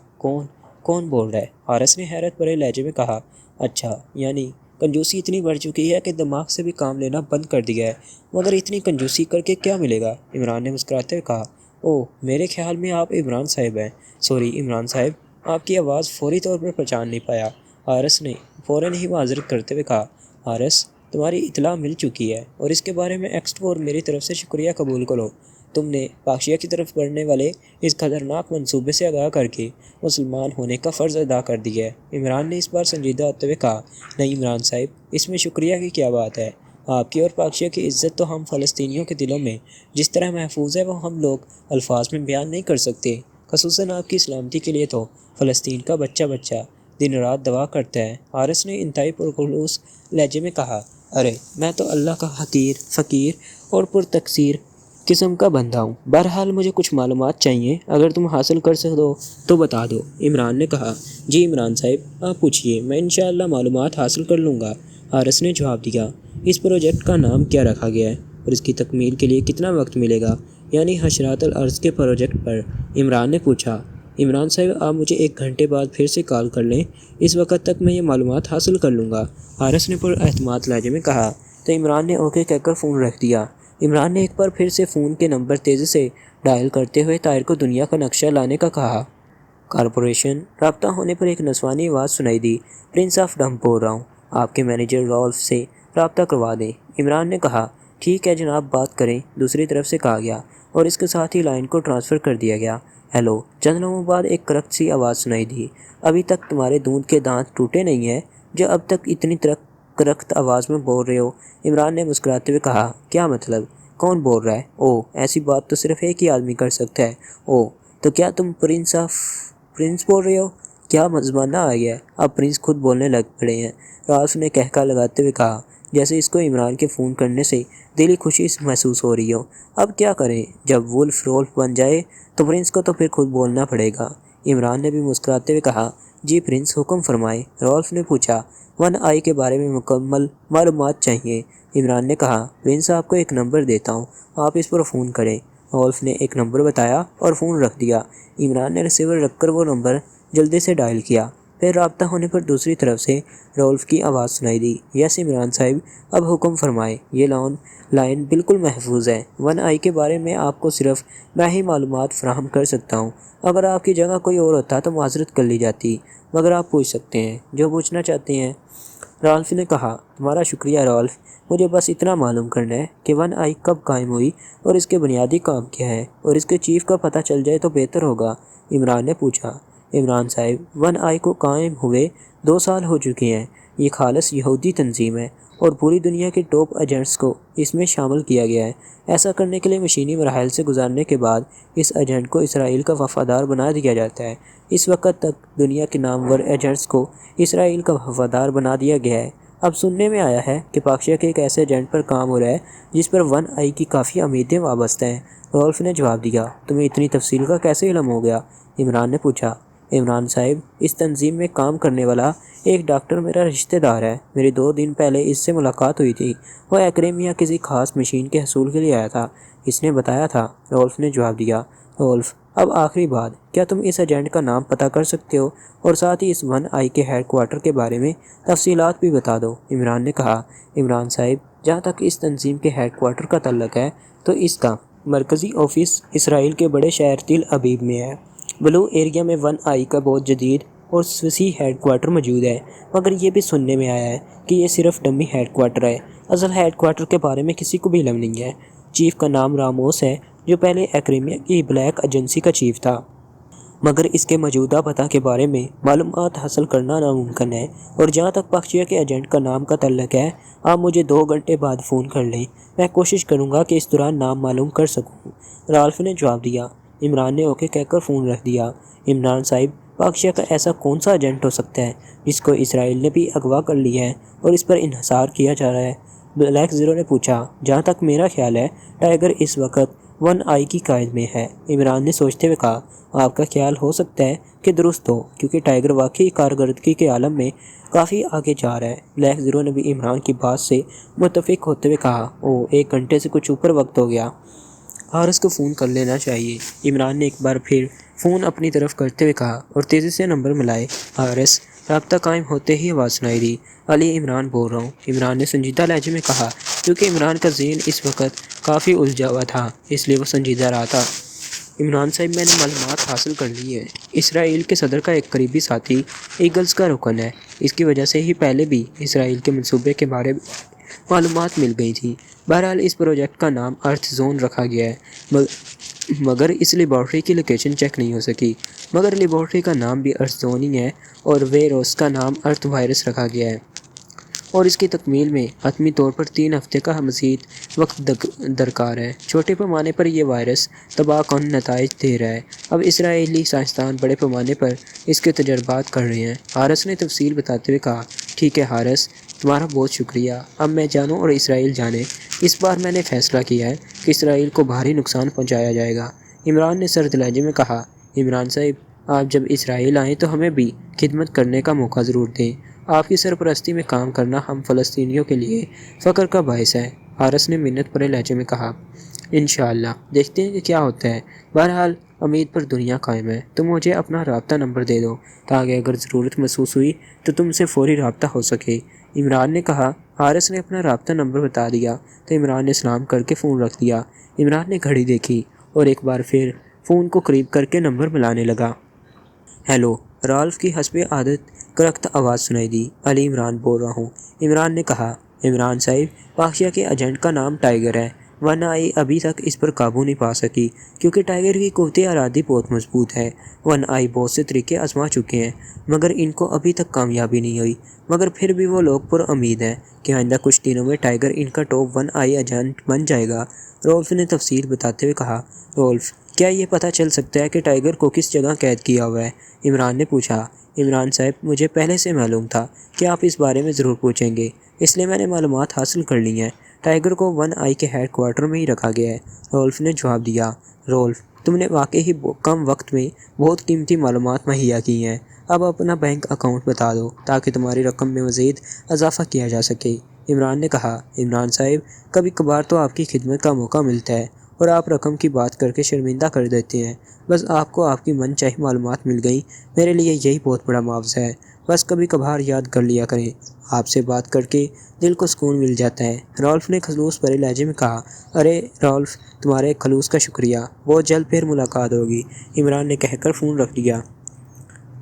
A: کون بول رہا ہے؟ حارث نے حیرت بھرے لہجے میں کہا، اچھا، یعنی کنجوسی اتنی بڑھ چکی ہے کہ دماغ سے بھی کام لینا بند کر دیا ہے، مگر اتنی کنجوسی کر کے کیا ملے گا؟ عمران نے مسکراتے ہوئے کہا، اوہ میرے خیال میں آپ عمران صاحب ہیں، سوری عمران صاحب، آپ کی آواز فوری طور پر پہچان نہیں پایا۔ حارث نے فوراً ہی معذرت کرتے ہوئے کہا، حارث، تمہاری اطلاع مل چکی ہے اور اس کے بارے میں ایکس 2 اور میری طرف سے شکریہ قبول کرو۔ تم نے پاکشیا کی طرف بڑھنے والے اس خطرناک منصوبے سے آگاہ کر کے مسلمان ہونے کا فرض ادا کر دیا ہے۔ عمران نے اس بار سنجیدہ ہوتے ہوئے کہا، نہیں عمران صاحب، اس میں شکریہ کی کیا بات ہے؟ آپ کی اور پاکشیا کی عزت تو ہم فلسطینیوں کے دلوں میں جس طرح محفوظ ہے وہ ہم لوگ الفاظ میں بیان نہیں کر سکتے، خصوصاً آپ کی سلامتی کے لیے تو فلسطین کا بچہ دن رات دعا کرتا ہے۔ حارث نے انتہائی پرخلوص لہجے میں کہا، ارے میں تو اللہ کا حقیر، فقیر اور پرتقصیر قسم کا بندہ ہوں، بہرحال مجھے کچھ معلومات چاہیے، اگر تم حاصل کر سکو تو بتا دو۔ عمران نے کہا، جی عمران صاحب، آپ پوچھئے، میں انشاءاللہ معلومات حاصل کر لوں گا۔ حارث نے جواب دیا، اس پروجیکٹ کا نام کیا رکھا گیا ہے اور اس کی تکمیل کے لیے کتنا وقت ملے گا، یعنی حشرات الارض کے پروجیکٹ پر؟ عمران نے پوچھا۔ عمران صاحب، آپ مجھے 1 گھنٹے بعد پھر سے کال کر لیں، اس وقت تک میں یہ معلومات حاصل کر لوں گا، حارث نے پر اعتماد لہجے میں کہا۔ تو عمران نے اوکے کہہ کر فون رکھ دیا۔ عمران نے ایک بار پھر سے فون کے نمبر تیزی سے ڈائل کرتے ہوئے طاہر کو دنیا کا نقشہ لانے کا کہا۔ کارپوریشن۔ رابطہ ہونے پر ایک نسوانی آواز سنائی دی، پرنس آف ڈمپ بول رہا ہوں، آپ کے مینیجر رالف سے رابطہ کروا دیں۔ عمران نے کہا، ٹھیک ہے جناب، بات کریں، دوسری طرف سے کہا گیا اور اس کے ساتھ ہی لائن کو ٹرانسفر کر دیا گیا۔ ہیلو۔ چند لمحوں بعد ایک کرخت سی آواز سنائی دی، ابھی تک تمہارے دودھ کے دانت ٹوٹے نہیں ہیں جو اب تک اتنی کرخت آواز میں بول رہے ہو؟ عمران نے مسکراتے ہوئے کہا، کیا مطلب؟ کون بول رہا ہے؟ اوہ ایسی بات تو صرف ایک ہی آدمی کر سکتا ہے۔ اوہ تو کیا تم پرنس بول رہے ہو؟ کیا زمانہ آ گیا ہے، اب پرنس خود بولنے لگ پڑے ہیں، رالف نے کہکا لگاتے ہوئے کہا، جیسے اس کو عمران کے فون کرنے سے دلی خوشی محسوس ہو رہی ہو۔ اب کیا کریں، جب وولف رولف بن جائے تو پرنس کو تو پھر خود بولنا پڑے گا۔ عمران نے بھی مسکراتے ہوئے کہا، جی پرنس حکم فرمائیں۔ رالف نے پوچھا، ون آئی کے بارے میں مکمل معلومات چاہیے۔ عمران نے کہا، پرنس آپ کو ایک نمبر دیتا ہوں، آپ اس پر فون کریں۔ رالف نے ایک نمبر بتایا اور فون رکھ دیا۔ عمران نے ریسیور رکھ کر وہ نمبر جلدی سے ڈائل کیا، پھر رابطہ ہونے پر دوسری طرف سے رالف کی آواز سنائی دی، یس عمران صاحب، اب حکم فرمائیں۔ یہ لائن بالکل محفوظ ہے، ون آئی کے بارے میں آپ کو صرف میں ہی معلومات فراہم کر سکتا ہوں۔ اگر آپ کی جگہ کوئی اور ہوتا تو معذرت کر لی جاتی، مگر آپ پوچھ سکتے ہیں جو پوچھنا چاہتے ہیں۔ رالف نے کہا، تمہارا شکریہ رالف، مجھے بس اتنا معلوم کرنا ہے کہ ون آئی کب قائم ہوئی اور اس کے بنیادی کام کیا ہے، اور اس کے چیف کا پتہ چل جائے تو بہتر ہوگا۔ عمران نے پوچھا، عمران صاحب، ون آئی کو قائم ہوئے 2 سال ہو چکے ہیں۔ یہ خالص یہودی تنظیم ہے اور پوری دنیا کے ٹاپ ایجنٹس کو اس میں شامل کیا گیا ہے۔ ایسا کرنے کے لیے مشینی مراحل سے گزارنے کے بعد اس ایجنٹ کو اسرائیل کا وفادار بنا دیا جاتا ہے۔ اس وقت تک دنیا کے نامور ایجنٹس کو اسرائیل کا وفادار بنا دیا گیا ہے۔ اب سننے میں آیا ہے کہ پاکشیا کے ایک ایسے ایجنٹ پر کام ہو رہا ہے جس پر ون آئی کی کافی امیدیں وابستہ ہیں۔ رالف نے جواب دیا، تمہیں اتنی تفصیل کا کیسے علم ہو گیا؟ عمران نے پوچھا، عمران صاحب، اس تنظیم میں کام کرنے والا ایک ڈاکٹر میرا رشتہ دار ہے، میری 2 دن پہلے اس سے ملاقات ہوئی تھی، وہ ایکریمیا کسی خاص مشین کے حصول کے لیے آیا تھا، اس نے بتایا تھا۔ رالف نے جواب دیا، رالف، اب آخری بات، کیا تم اس ایجنٹ کا نام پتہ کر سکتے ہو اور ساتھ ہی اس ون آئی کے ہیڈ کوارٹر کے بارے میں تفصیلات بھی بتا دو؟ عمران نے کہا، عمران صاحب، جہاں تک اس تنظیم کے ہیڈ کوارٹر کا تعلق ہے تو اس کا مرکزی آفس اسرائیل کے بڑے شہر تل ابیب میں ہے۔ بلو ایریا میں ون آئی کا بہت جدید اور وسیع ہیڈ کوارٹر موجود ہے، مگر یہ بھی سننے میں آیا ہے کہ یہ صرف ڈمی ہیڈ کوارٹر ہے، اصل ہیڈ کوارٹر کے بارے میں کسی کو بھی علم نہیں ہے۔ چیف کا نام راموس ہے، جو پہلے ایکریمیا کی بلیک ایجنسی کا چیف تھا، مگر اس کے موجودہ پتہ کے بارے میں معلومات حاصل کرنا ناممکن ہے، اور جہاں تک پاکشیا کے ایجنٹ کا نام کا تعلق ہے، آپ مجھے 2 گھنٹے بعد فون کر لیں، میں کوشش کروں گا کہ اس دوران نام معلوم کر سکوں۔ رالف نے جواب دیا۔ عمران نے اوکے کہہ کر فون رکھ دیا۔ عمران صاحب، پاکشیا کا ایسا کون سا ایجنٹ ہو سکتا ہے جس کو اسرائیل نے بھی اغوا کر لیا ہے اور اس پر انحصار کیا جا رہا ہے؟ بلیک زیرو نے پوچھا، جہاں تک میرا خیال ہے ٹائیگر اس وقت ون آئی کی قائد میں ہے۔ عمران نے سوچتے ہوئے کہا، آپ کا خیال ہو سکتا ہے کہ درست ہو، کیونکہ ٹائیگر واقعی کارکردگی کے عالم میں کافی آگے جا رہا ہے۔ بلیک زیرو نے بھی عمران کی بات سے متفق ہوتے ہوئے کہا، 1 گھنٹے سے کچھ اوپر وقت ہو گیا، حارث کو فون کر لینا چاہیے۔ عمران نے ایک بار پھر فون اپنی طرف کرتے ہوئے کہا اور تیزی سے نمبر ملائے۔ حارث، رابطہ قائم ہوتے ہی آواز سنائی دی، علی عمران بول رہا ہوں۔ عمران نے سنجیدہ لہجے میں کہا، کیونکہ عمران کا ذہن اس وقت کافی الجھا ہوا تھا، اس لیے وہ سنجیدہ رہا تھا۔ عمران صاحب، میں نے معلومات حاصل کر لی ہے، اسرائیل کے صدر کا ایک قریبی ساتھی ایگلز کا رکن ہے، اس کی وجہ سے ہی پہلے بھی اسرائیل کے منصوبے کے بارے میں معلومات مل گئی تھی۔ بہرحال اس پروجیکٹ کا نام ارتھ زون رکھا گیا ہے، مگر اس لیبارٹری کی لوکیشن چیک نہیں ہو سکی، مگر لیبارٹری کا نام بھی ارتھ زون ہی ہے، اور ویروس کا نام ارتھ وائرس رکھا گیا ہے، اور اس کی تکمیل میں حتمی طور پر 3 ہفتے کا مزید وقت درکار ہے۔ چھوٹے پیمانے پر یہ وائرس تباہ کن نتائج دے رہا ہے۔ اب اسرائیلی سائنسدان بڑے پیمانے پر اس کے تجربات کر رہے ہیں۔ حارث نے تفصیل بتاتے ہوئے کہا، ٹھیک ہے حارث، تمہارا بہت شکریہ، اب میں جانوں اور اسرائیل جانے، اس بار میں نے فیصلہ کیا ہے کہ اسرائیل کو بھاری نقصان پہنچایا جائے گا۔ عمران نے سرد لہجے میں کہا، عمران صاحب، آپ جب اسرائیل آئیں تو ہمیں بھی خدمت کرنے کا موقع ضرور دیں، آپ کی سرپرستی میں کام کرنا ہم فلسطینیوں کے لیے فخر کا باعث ہے۔ حارث نے منت بھرے لہجے میں کہا، انشاءاللہ، دیکھتے ہیں کہ کیا ہوتا ہے، بہرحال امید پر دنیا قائم ہے۔ تم مجھے اپنا رابطہ نمبر دے دو تاکہ اگر ضرورت محسوس ہوئی تو تم سے فوری رابطہ ہو سکے۔ عمران نے کہا۔ حارث نے اپنا رابطہ نمبر بتا دیا تو عمران نے سلام کر کے فون رکھ دیا۔ عمران نے گھڑی دیکھی اور ایک بار پھر فون کو قریب کر کے نمبر ملانے لگا۔ ہیلو، رالف کی حسب عادت کرخت آواز سنائی دی، علی عمران بول رہا ہوں۔ عمران نے کہا، عمران صاحب، پاکشیا کے ایجنٹ کا نام ٹائیگر ہے، ون آئی ابھی تک اس پر قابو نہیں پا سکی کیونکہ ٹائیگر کی قوت ارادی بہت مضبوط ہے۔ ون آئی بہت سے طریقے آزما چکے ہیں مگر ان کو ابھی تک کامیابی نہیں ہوئی، مگر پھر بھی وہ لوگ پر امید ہیں کہ آئندہ کچھ دنوں میں ٹائیگر ان کا ٹاپ 1 آئی ایجنٹ بن جائے گا۔ رالف نے تفصیل بتاتے ہوئے کہا، رالف، کیا یہ پتہ چل سکتا ہے کہ ٹائیگر کو کس جگہ قید کیا ہوا ہے؟ عمران نے پوچھا۔ عمران صاحب، مجھے پہلے سے معلوم تھا کہ آپ اس بارے میں ضرور پوچھیں گے، اس لیے میں نے معلومات حاصل کر لی ہیں۔ ٹائیگر کو 1 آئی کے ہیڈ کوارٹر میں ہی رکھا گیا ہے، رولف نے جواب دیا۔ رولف، تم نے واقعی ہی کم وقت میں بہت قیمتی معلومات مہیا کی ہیں۔ اب اپنا بینک اکاؤنٹ بتا دو تاکہ تمہاری رقم میں مزید اضافہ کیا جا سکے، عمران نے کہا۔ عمران صاحب، کبھی کبھار تو آپ کی خدمت کا موقع ملتا ہے اور آپ رقم کی بات کر کے شرمندہ کر دیتے ہیں۔ بس آپ کو آپ کی من چاہی معلومات مل گئیں، میرے لیے یہی بہت بڑا معاوضہ ہے۔ بس کبھی کبھار یاد کر لیا کریں، آپ سے بات کر کے دل کو سکون مل جاتا ہے، رالف نے خلوص بھرے لہجے میں کہا۔ ارے رالف، تمہارے خلوص کا شکریہ، بہت جلد پھر ملاقات ہوگی، عمران نے کہہ کر فون رکھ دیا۔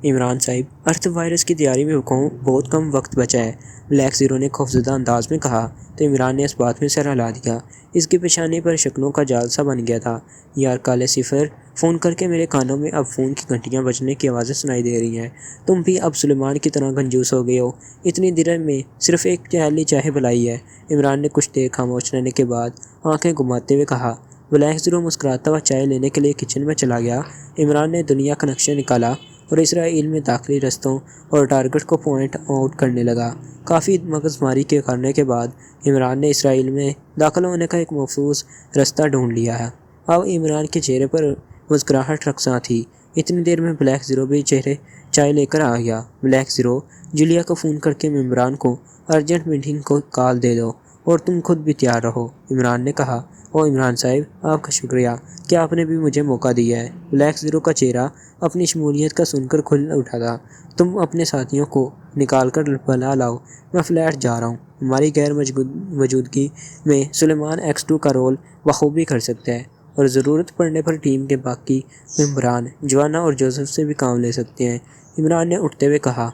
A: عمران صاحب، ارتھ وائرس کی تیاری میں بہت کم وقت بچا ہے، بلیک زیرو نے خوفزدہ انداز میں کہا، تو عمران نے اس بات میں سر ہلا دیا۔ اس کی پیشانی پر شکنوں کا جال سا بن گیا تھا۔ یار کالے صفر، فون کر کے میرے کانوں میں اب فون کی گھنٹیاں بجنے کی آوازیں سنائی دے رہی ہیں۔ تم بھی اب سلیمان کی طرح کنجوس ہو گئے ہو، اتنی دیر میں صرف ایک پیالی چائے بلائی ہے، عمران نے کچھ دیر خاموش رہنے کے بعد آنکھیں گھماتے ہوئے کہا۔ بلیک زیرو مسکراتا ہوا چائے لینے کے لیے کچن میں چلا گیا۔ عمران نے دنیا کا نقشہ نکالا اور اسرائیل میں داخلی رستوں اور ٹارگٹ کو پوائنٹ آؤٹ کرنے لگا۔ کافی مغز ماری کرنے کے بعد عمران نے اسرائیل میں داخل ہونے کا ایک محفوظ رستہ ڈھونڈ لیا ہے۔ اب عمران کے چہرے پر مسکراہٹ رقصاں تھی۔ اتنی دیر میں بلیک زیرو بھی چائے لے کر آ گیا۔ بلیک زیرو، جولیا کو فون کر کے عمران کو ارجنٹ میٹنگ کو کال دے دو اور تم خود بھی تیار رہو، عمران نے کہا۔ او عمران صاحب، آپ کا شکریہ کہ آپ نے بھی مجھے موقع دیا ہے۔ بلیک زیرو کا چہرہ اپنی شمولیت کا سن کر کھل اٹھا تھا۔ تم اپنے ساتھیوں کو نکال کر بلا لاؤ، میں فلیٹ جا رہا ہوں۔ ہماری غیر موجودگی میں سلیمان X2 کا رول بخوبی کر سکتا ہے اور ضرورت پڑنے پر ٹیم کے باقی ممبران جوانا اور جوزف سے بھی کام لے سکتے ہیں، عمران نے اٹھتے ہوئے کہا۔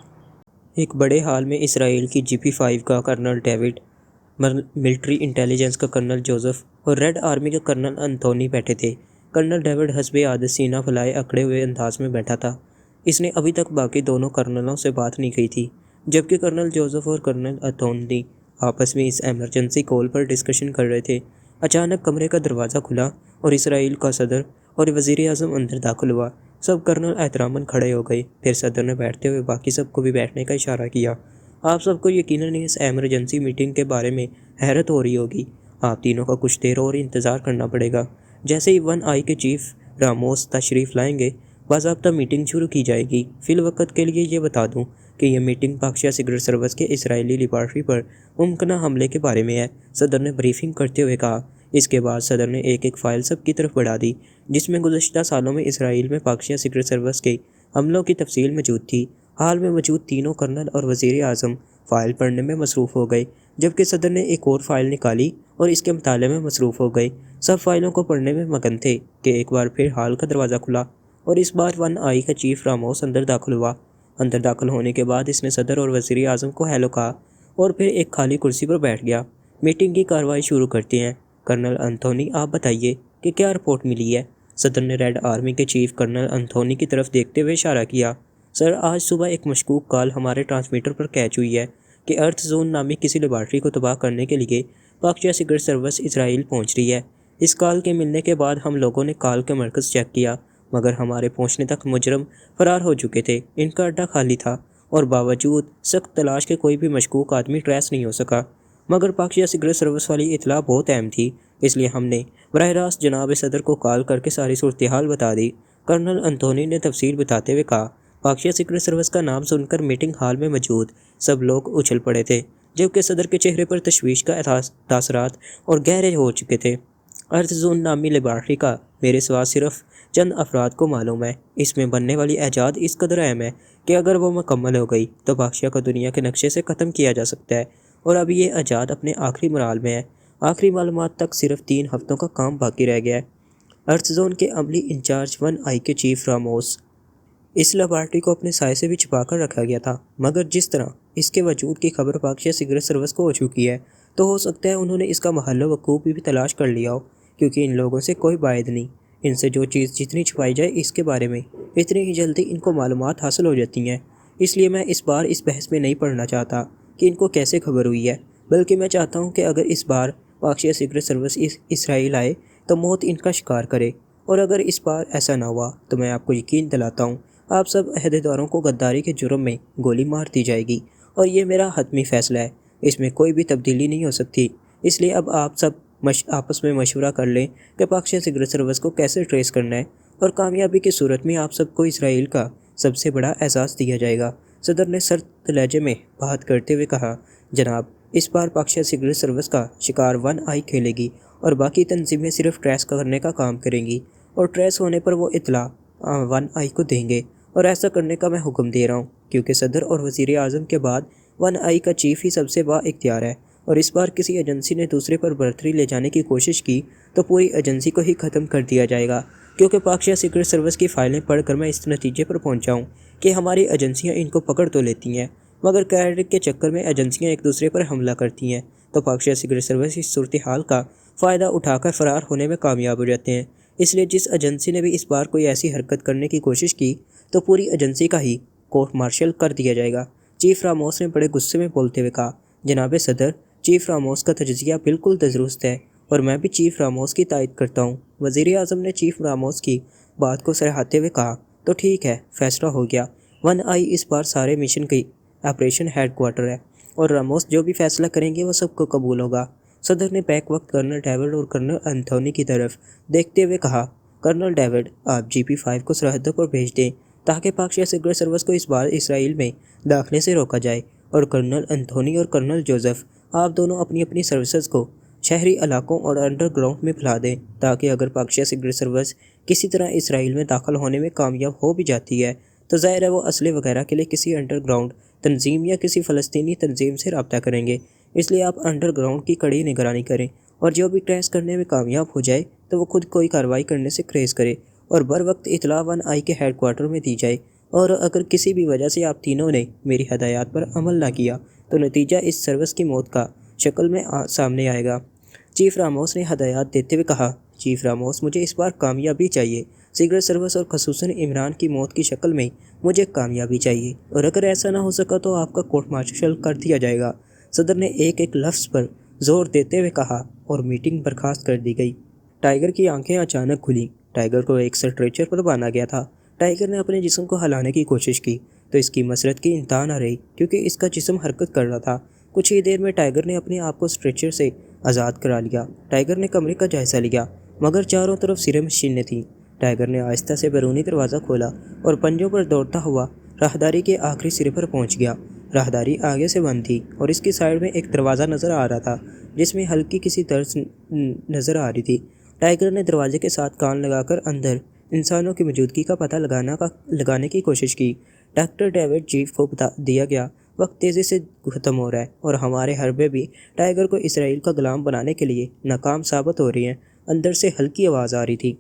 A: ایک بڑے ہال میں اسرائیل کی GP5 کا کرنل ڈیوڈ، ملٹری انٹیلیجنس کا کرنل جوزف اور ریڈ آرمی کا کرنل انتھونی بیٹھے تھے۔ کرنل ڈیوڈ حسب عادت سینہ پھلائے اکڑے ہوئے انداز میں بیٹھا تھا۔ اس نے ابھی تک باقی دونوں کرنلوں سے بات نہیں کی تھی، جبکہ کرنل جوزف اور کرنل انتھونی آپس میں اس ایمرجنسی کال پر ڈسکشن کر رہے تھے۔ اچانک کمرے کا دروازہ کھلا اور اسرائیل کا صدر اور وزیر اعظم اندر داخل ہوا۔ سب کرنل احتراماً کھڑے ہو گئے، پھر صدر نے بیٹھتے ہوئے باقی سب کو بھی بیٹھنے کا اشارہ کیا۔ آپ سب کو یقیناً اس ایمرجنسی میٹنگ کے بارے میں حیرت ہو رہی ہوگی۔ آپ تینوں کا کچھ دیر اور انتظار کرنا پڑے گا۔ جیسے ہی 1 آئی کے چیف راموس تشریف لائیں گے، باضابطہ میٹنگ شروع کی جائے گی۔ فی الوقت کے لیے یہ بتا دوں کہ یہ میٹنگ پاکشا سیکرٹ سروس کے اسرائیلی لیبارٹری پر ممکنہ حملے کے بارے میں ہے، صدر نے بریفنگ کرتے ہوئے کہا۔ اس کے بعد صدر نے ایک ایک فائل سب کی طرف بڑھا دی، جس میں گزشتہ سالوں میں اسرائیل میں پاکشا سیکرٹ سروس کے حملوں کی تفصیل موجود تھی۔ حال میں موجود تینوں کرنل اور وزیر اعظم فائل پڑھنے میں مصروف ہو گئے، جبکہ صدر نے ایک اور فائل نکالی اور اس کے مطالعے میں مصروف ہو گئے۔ سب فائلوں کو پڑھنے میں مگن تھے کہ ایک بار پھر ہال کا دروازہ کھلا اور اس بار 1 آئی کا چیف راموس اندر داخل ہوا۔ اندر داخل ہونے کے بعد اس نے صدر اور وزیر اعظم کو ہیلو کہا اور پھر ایک خالی کرسی پر بیٹھ گیا۔ میٹنگ کی کارروائی شروع کرتے ہیں۔ کرنل انتھونی، آپ بتائیے کہ کیا رپورٹ ملی ہے؟ صدر نے ریڈ آرمی کے چیف کرنل انتھونی کی طرف دیکھتے ہوئے اشارہ کیا۔ سر، آج صبح ایک مشکوک کال ہمارے ٹرانسمیٹر پر کیچ ہوئی ہے کہ ارتھ زون نامی کسی لیبارٹری کو تباہ کرنے کے لیے پاکشا سیکرٹ سروس اسرائیل پہنچ رہی ہے۔ اس کال کے ملنے کے بعد ہم لوگوں نے کال کا مرکز چیک کیا، مگر ہمارے پہنچنے تک مجرم فرار ہو چکے تھے۔ ان کا اڈہ خالی تھا اور باوجود سخت تلاش کے کوئی بھی مشکوک آدمی ٹریس نہیں ہو سکا، مگر پاکشا سیکرٹ سروس والی اطلاع بہت اہم تھی، اس لیے ہم نے براہ راست جناب صدر کو کال کر کے ساری صورتحال بتا دی، کرنل انتھونی نے تفصیل بتاتے ہوئے کہا۔ پاکشا سیکرٹ سروس کا نام سن کر میٹنگ ہال میں موجود سب لوگ اچھل پڑے تھے، جبکہ صدر کے چہرے پر تشویش کا تاثرات اور گہرے ہو چکے تھے۔ ارتھ زون نامی لیبارٹری کا میرے سوا صرف چند افراد کو معلوم ہے۔ اس میں بننے والی ایجاد اس قدر اہم ہے کہ اگر وہ مکمل ہو گئی تو پاکشا کو دنیا کے نقشے سے ختم کیا جا سکتا ہے، اور اب یہ ایجاد اپنے آخری مراحل میں ہے۔ آخری معلومات تک صرف 3 ہفتوں کا کام باقی رہ گیا ہے۔ ارتھ زون کے عملی انچارج 1 آئی کے چیف راموس، اس لیبارٹری کو اپنے سائے سے بھی چھپا کر رکھا گیا تھا، مگر جس طرح اس کے وجود کی خبر پاکشا سیکرٹ سروس کو ہو چکی ہے تو ہو سکتا ہے انہوں نے اس کا محل وقوع بھی تلاش کر لیا ہو، کیونکہ ان لوگوں سے کوئی بعید نہیں۔ ان سے جو چیز جتنی چھپائی جائے اس کے بارے میں، اتنی ہی جلدی ان کو معلومات حاصل ہو جاتی ہیں۔ اس لیے میں اس بار اس بحث میں نہیں پڑھنا چاہتا کہ ان کو کیسے خبر ہوئی ہے، بلکہ میں چاہتا ہوں کہ اگر اس بار پاکشا سیکرٹ سروس اسرائیل آئے تو موت ان کا شکار کرے، اور اگر اس بار ایسا نہ ہوا تو میں آپ کو یقین دلاتا ہوں آپ سب عہدیداروں کو غداری کے جرم میں گولی مار دی جائے گی، اور یہ میرا حتمی فیصلہ ہے، اس میں کوئی بھی تبدیلی نہیں ہو سکتی۔ اس لیے اب آپ سب آپس میں مشورہ کر لیں کہ پاکستان سیکرٹ سروس کو کیسے ٹریس کرنا ہے، اور کامیابی کی صورت میں آپ سب کو اسرائیل کا سب سے بڑا اعزاز دیا جائے گا۔ صدر نے سرد لہجے میں بات کرتے ہوئے کہا، جناب، اس بار پاکستان سیکرٹ سروس کا شکار ون آئی کھیلے گی، اور باقی تنظیمیں صرف ٹریس کرنے کا کام کریں گی، اور ٹریس ہونے پر وہ اطلاع ون آئی کو دیں گے، اور ایسا کرنے کا میں حکم دے رہا ہوں کیونکہ صدر اور وزیر اعظم کے بعد ون آئی کا چیف ہی سب سے با اختیار ہے، اور اس بار کسی ایجنسی نے دوسرے پر برتری لے جانے کی کوشش کی تو پوری ایجنسی کو ہی ختم کر دیا جائے گا۔ کیونکہ پاکستان سیکرٹ سروس کی فائلیں پڑھ کر میں اس نتیجے پر پہنچا ہوں کہ ہماری ایجنسیاں ان کو پکڑ تو لیتی ہیں، مگر کریڈٹ کے چکر میں ایجنسیاں ایک دوسرے پر حملہ کرتی ہیں، تو پاکستان سیکرٹ سروس اس صورتحال کا فائدہ اٹھا کر فرار ہونے میں کامیاب ہو جاتے ہیں۔ اس لیے جس ایجنسی نے بھی اس بار کوئی ایسی حرکت کرنے کی کوشش کی تو پوری ایجنسی کا ہی کورٹ مارشل کر دیا جائے گا۔ چیف راموس نے بڑے غصے میں بولتے ہوئے کہا، جناب صدر، چیف راموس کا تجزیہ بالکل درست ہے، اور میں بھی چیف راموس کی تائید کرتا ہوں۔ وزیر اعظم نے چیف راموس کی بات کو سراہتے ہوئے کہا، تو ٹھیک ہے، فیصلہ ہو گیا۔ ون آئی اس بار سارے مشن کی آپریشن ہیڈ کوارٹر ہے، اور راموس جو بھی فیصلہ کریں گے وہ سب کو قبول ہوگا۔ صدر نے بیک وقت کرنل ڈیوڈ اور کرنل انتھونی کی طرف دیکھتے ہوئے کہا، کرنل ڈیوڈ، آپ GP5 کو سرحدوں پر بھیج دیں تاکہ پاکستان سیکرٹ سروس کو اس بار اسرائیل میں داخلے سے روکا جائے، اور کرنل انتھونی اور کرنل جوزف، آپ دونوں اپنی اپنی سروسز کو شہری علاقوں اور انڈر گراؤنڈ میں پھیلا دیں تاکہ اگر پاکستان سیکرٹ سروس کسی طرح اسرائیل میں داخل ہونے میں کامیاب ہو بھی جاتی ہے تو ظاہر ہے وہ اسلحے وغیرہ کے لیے کسی انڈر گراؤنڈ تنظیم یا کسی فلسطینی تنظیم سے رابطہ کریں گے۔ اس لیے آپ انڈر گراؤنڈ کی کڑی نگرانی کریں، اور جو بھی ٹریس کرنے میں کامیاب ہو جائے تو وہ خود کوئی کارروائی کرنے سے گریز کرے، اور بر وقت اطلاع ون آئی کے ہیڈ کوارٹر میں دی جائے، اور اگر کسی بھی وجہ سے آپ تینوں نے میری ہدایات پر عمل نہ کیا تو نتیجہ اس سروس کی موت کا شکل میں سامنے آئے گا۔ چیف راموس نے ہدایات دیتے ہوئے کہا، چیف راموس، مجھے اس بار کامیابی چاہیے، سیکرٹ سروس اور خصوصاً عمران کی موت کی شکل میں مجھے کامیابی چاہیے، اور اگر ایسا نہ ہو سکا تو آپ کا کورٹ مارشل کر دیا جائے گا۔ صدر نے ایک ایک لفظ پر زور دیتے ہوئے کہا، اور میٹنگ برخاست کر دی گئی۔ ٹائیگر کی آنکھیں اچانک کھلیں۔ ٹائیگر کو ایک اسٹریچر پر باندھا گیا تھا۔ ٹائیگر نے اپنے جسم کو ہلانے کی کوشش کی تو اس کی مسرت کی انتہا نہ رہی کیونکہ اس کا جسم حرکت کر رہا تھا۔ کچھ ہی دیر میں ٹائیگر نے اپنے آپ کو اسٹریچر سے آزاد کرا لیا۔ ٹائیگر نے کمرے کا جائزہ لیا مگر چاروں طرف سرے مشینیں تھیں۔ ٹائیگر نے آہستہ سے بیرونی دروازہ کھولا اور پنجوں پر دوڑتا ہوا راہداری کے آخری سرے پر پہنچ گیا۔ راہداری آگے سے بند تھی اور اس کی سائیڈ میں ایک دروازہ نظر آ رہا تھا جس میں ہلکی کسی درز نظر آ رہی تھی۔ ٹائیگر نے دروازے کے ساتھ کان لگا کر اندر انسانوں کی موجودگی کا پتہ لگانے کی کوشش کی۔ ڈاکٹر ڈیوڈ، چیف کو بتا دیا گیا، وقت تیزی سے ختم ہو رہا ہے اور ہمارے حربے بھی ٹائیگر کو اسرائیل کا غلام بنانے کے لیے ناکام ثابت ہو رہی ہیں۔ اندر سے ہلکی آواز آ رہی تھی،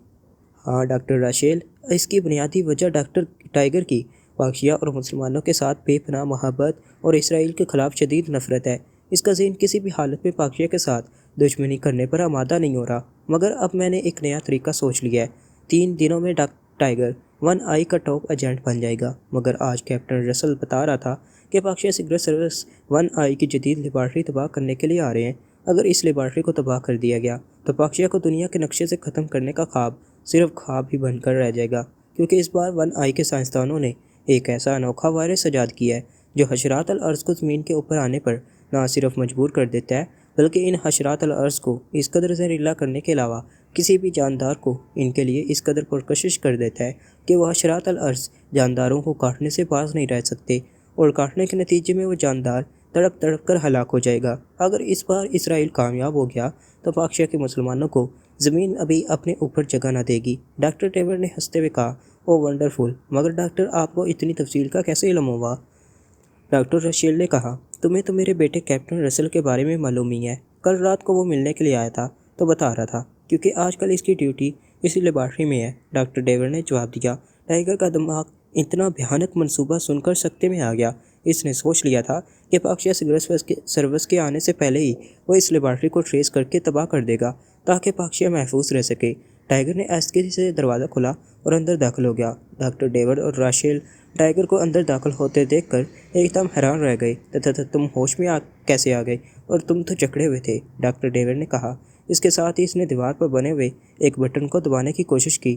A: ہاں ڈاکٹر راشیل، اس کی بنیادی وجہ ڈاکٹر ٹائیگر کی پاکستان اور مسلمانوں کے ساتھ بے پناہ محبت اور اسرائیل کے خلاف شدید نفرت ہے۔ اس کا ذہن کسی بھی حالت میں پاکستان کے ساتھ دشمنی کرنے پر آمادہ نہیں ہو رہا، مگر اب میں نے ایک نیا طریقہ سوچ لیا ہے۔ 3 دنوں میں ٹائیگر ون آئی کا ٹاپ ایجنٹ بن جائے گا۔ مگر آج کیپٹن رسل بتا رہا تھا کہ پاکستان سیکرٹ سروس ون آئی کی جدید لیبارٹری تباہ کرنے کے لیے آ رہے ہیں۔ اگر اس لیبارٹری کو تباہ کر دیا گیا تو پاکستان کو دنیا کے نقشے سے ختم کرنے کا خواب صرف خواب ہی بن کر رہ جائے گا، کیونکہ اس بار ون آئی کے سائنسدانوں نے ایک ایسا انوکھا وائرس ایجاد کیا ہے جو حشرات الارض کو زمین کے اوپر آنے پر نہ صرف مجبور کر دیتا ہے بلکہ ان حشرات الارض کو اس قدر زہریلا کرنے کے علاوہ کسی بھی جاندار کو ان کے لیے اس قدر پرکشش کر دیتا ہے کہ وہ حشرات الارض جانداروں کو کاٹنے سے باز نہیں رہ سکتے، اور کاٹنے کے نتیجے میں وہ جاندار تڑپ تڑپ کر ہلاک ہو جائے گا۔ اگر اس بار اسرائیل کامیاب ہو گیا تو پاکستان کے مسلمانوں کو زمین ابھی اپنے اوپر جگہ نہ دے گی۔ ڈاکٹر ٹیبر نے ہنستے ہوئے کہا، او ونڈرفل، مگر ڈاکٹر، آپ کو اتنی تفصیل کا کیسے علم ہوا؟ ڈاکٹر رشیل نے کہا، تمہیں تو میرے بیٹے کیپٹن رسل کے بارے میں معلوم ہی ہے۔ کل رات کو وہ ملنے کے لیے آیا تھا تو بتا رہا تھا، کیونکہ آج کل اس کی ڈیوٹی اسی لیبارٹری میں ہے۔ ڈاکٹر ڈیوڈ نے جواب دیا۔ ٹائیگر کا دماغ اتنا بھیانک منصوبہ سن کر سکتے میں آ گیا۔ اس نے سوچ لیا تھا کہ پاکستان سیکرٹ سروس کے آنے سے پہلے ہی وہ اس لیبارٹری کو ٹریس کر کے تباہ کر دے گا تاکہ پاکستان محفوظ رہ سکے۔ ٹائیگر نے آہستگی سے دروازہ کھولا اور اندر داخل ہو گیا۔ ڈاکٹر ڈیوڈ اور راشیل ٹائیگر کو اندر داخل ہوتے دیکھ کر ایک دم حیران رہ گئے۔ تم ہوش میں کیسے آ گئے؟ اور تم تو جکڑے ہوئے تھے، ڈاکٹر ڈیوڈ نے کہا۔ اس کے ساتھ ہی اس نے دیوار پر بنے ہوئے ایک بٹن کو دبانے کی کوشش کی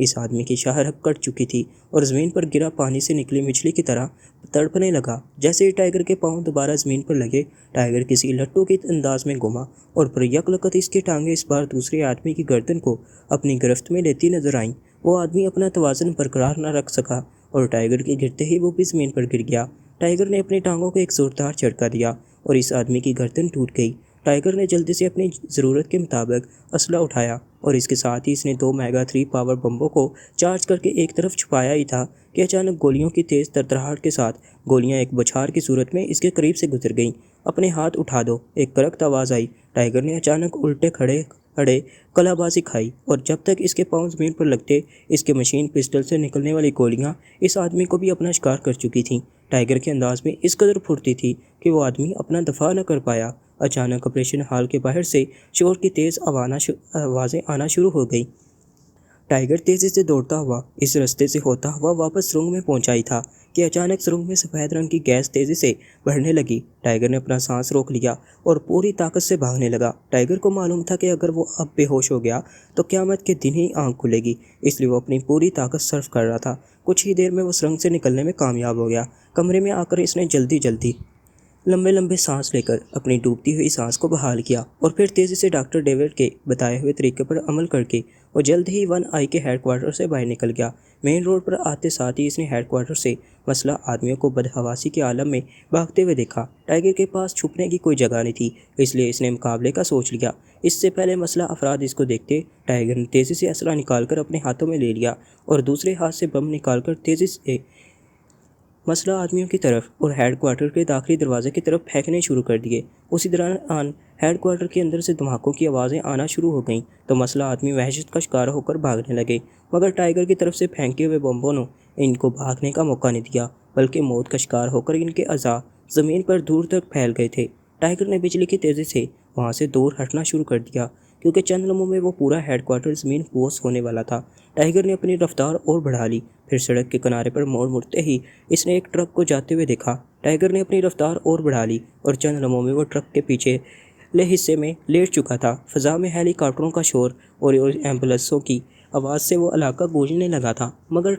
A: اس آدمی کی شاہرگ کٹ چکی تھی اور زمین پر گرا پانی سے نکلی مچھلی کی طرح تڑپنے لگا۔ جیسے ہی ٹائیگر کے پاؤں دوبارہ زمین پر لگے، ٹائیگر کسی لٹو کے انداز میں گھوما اور پر یکلقت اس کی ٹانگیں اس بار دوسرے آدمی کی گردن کو اپنی گرفت میں لیتی نظر آئیں۔ وہ آدمی اپنا توازن برقرار نہ رکھ سکا اور ٹائیگر کے گرتے ہی وہ بھی زمین پر گر گیا۔ ٹائیگر نے اپنی ٹانگوں کو ایک زوردار جھٹکا دیا اور اس آدمی کی گردن ٹوٹ گئی۔ ٹائیگر نے جلدی سے اپنی ضرورت کے مطابق اسلحہ اٹھایا اور اس کے ساتھ ہی اس نے 2 میگا 3 پاور بمبوں کو چارج کر کے ایک طرف چھپایا ہی تھا کہ اچانک گولیوں کی تیز ترتراہٹ کے ساتھ گولیاں ایک بچھار کی صورت میں اس کے قریب سے گزر گئیں۔ اپنے ہاتھ اٹھا دو، ایک کرخت آواز آئی۔ ٹائیگر نے اچانک الٹے کھڑے کلا بازی کھائی اور جب تک اس کے پاؤں زمین پر لگتے، اس کے مشین پسٹل سے نکلنے والی گولیاں اس آدمی کو بھی اپنا شکار کر چکی تھیں۔ ٹائیگر کے انداز میں اس قدر پھرتی تھی کہ وہ آدمی اپنا دفاع نہ کر پایا۔ اچانک آپریشن ہال کے باہر سے شور کی تیز آوازیں آنا شروع ہو گئیں۔ ٹائیگر تیزی سے دوڑتا ہوا اس رستے سے ہوتا ہوا واپس سرنگ میں پہنچا ہی تھا کہ اچانک سرنگ میں سفید رنگ کی گیس تیزی سے بڑھنے لگی۔ ٹائیگر نے اپنا سانس روک لیا اور پوری طاقت سے بھاگنے لگا۔ ٹائیگر کو معلوم تھا کہ اگر وہ اب بے ہوش ہو گیا تو قیامت کے دن ہی آنکھ کھلے گی، اس لیے وہ اپنی پوری طاقت صرف کر رہا تھا۔ کچھ ہی دیر میں وہ سرنگ سے نکلنے میں کامیاب ہو گیا۔ کمرے میں آ کر اس نے جلدی لمبے سانس لے کر اپنی ڈوبتی ہوئی سانس کو بحال کیا اور پھر تیزی سے ڈاکٹر ڈیوڈ کے بتائے ہوئے طریقے پر عمل کر کے وہ جلد ہی 1 کے ہیڈ کوارٹر سے باہر نکل گیا۔ مین روڈ پر آتے ساتھ ہی اس نے ہیڈ کوارٹر سے مسلح آدمیوں کو بدحواسی کے عالم میں بھاگتے ہوئے دیکھا۔ ٹائیگر کے پاس چھپنے کی کوئی جگہ نہیں تھی، اس لیے اس نے مقابلے کا سوچ لیا۔ اس سے پہلے مسلح افراد اس کو دیکھتے، ٹائیگر نے تیزی سے اسلحہ نکال کر اپنے ہاتھوں میں لے لیا اور دوسرے ہاتھ سے بم نکال کر تیزی سے مسلح آدمیوں کی طرف اور ہیڈ کوارٹر کے داخلی دروازے کی طرف پھینکنے شروع کر دیے۔ اسی دوران ہیڈ کوارٹر کے اندر سے دھماکوں کی آوازیں آنا شروع ہو گئیں تو مسلح آدمی وحشت کا شکار ہو کر بھاگنے لگے، مگر ٹائیگر کی طرف سے پھینکے ہوئے بمبوں نے ان کو بھاگنے کا موقع نہیں دیا، بلکہ موت کا شکار ہو کر ان کے اعضاء زمین پر دور تک پھیل گئے تھے۔ ٹائیگر نے بجلی کی تیزی سے وہاں سے دور ہٹنا شروع کر دیا کیونکہ چند لمحوں میں وہ پورا ہیڈ کوارٹر زمین بوس ہونے والا تھا۔ ٹائیگر نے اپنی رفتار اور بڑھا لی، پھر سڑک کے کنارے پر مڑتے ہی اس نے ایک ٹرک کو جاتے ہوئے دیکھا۔ ٹائیگر نے اپنی رفتار اور بڑھا لی اور چند لمحوں میں وہ ٹرک کے پیچھے لے حصے میں لیٹ چکا تھا۔ فضا میں ہیلی کاپٹروں کا شور اور ایمبولینسوں کی آواز سے وہ علاقہ گونجنے لگا تھا، مگر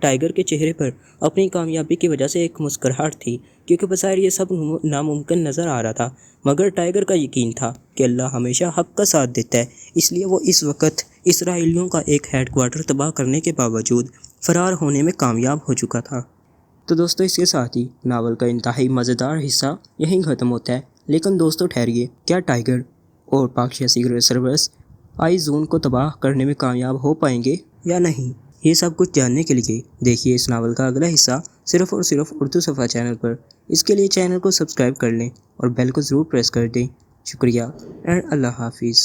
A: ٹائیگر کے چہرے پر اپنی کامیابی کی وجہ سے ایک مسکراہٹ تھی، کیونکہ بظاہر یہ سب ناممکن نظر آ رہا تھا، مگر ٹائیگر کا یقین تھا کہ اللہ ہمیشہ حق کا ساتھ دیتا ہے، اس لیے وہ اس وقت اسرائیلیوں کا ایک ہیڈ کوارٹر تباہ کرنے کے باوجود فرار ہونے میں کامیاب ہو چکا تھا۔ تو دوستو، اس کے ساتھ ہی ناول کا انتہائی مزیدار حصہ یہیں ختم ہوتا ہے، لیکن دوستو ٹھہریے، کیا ٹائیگر اور پاکشا سیکرٹ سروس آئی زون کو تباہ کرنے میں کامیاب ہو پائیں گے یا نہیں؟ یہ سب کچھ جاننے کے لیے دیکھیے اس ناول کا اگلا حصہ صرف اور صرف اردو صفحہ چینل پر۔ اس کے لیے چینل کو سبسکرائب کر لیں اور بیل کو ضرور پریس کر دیں۔ شکریہ اینڈ اللہ حافظ۔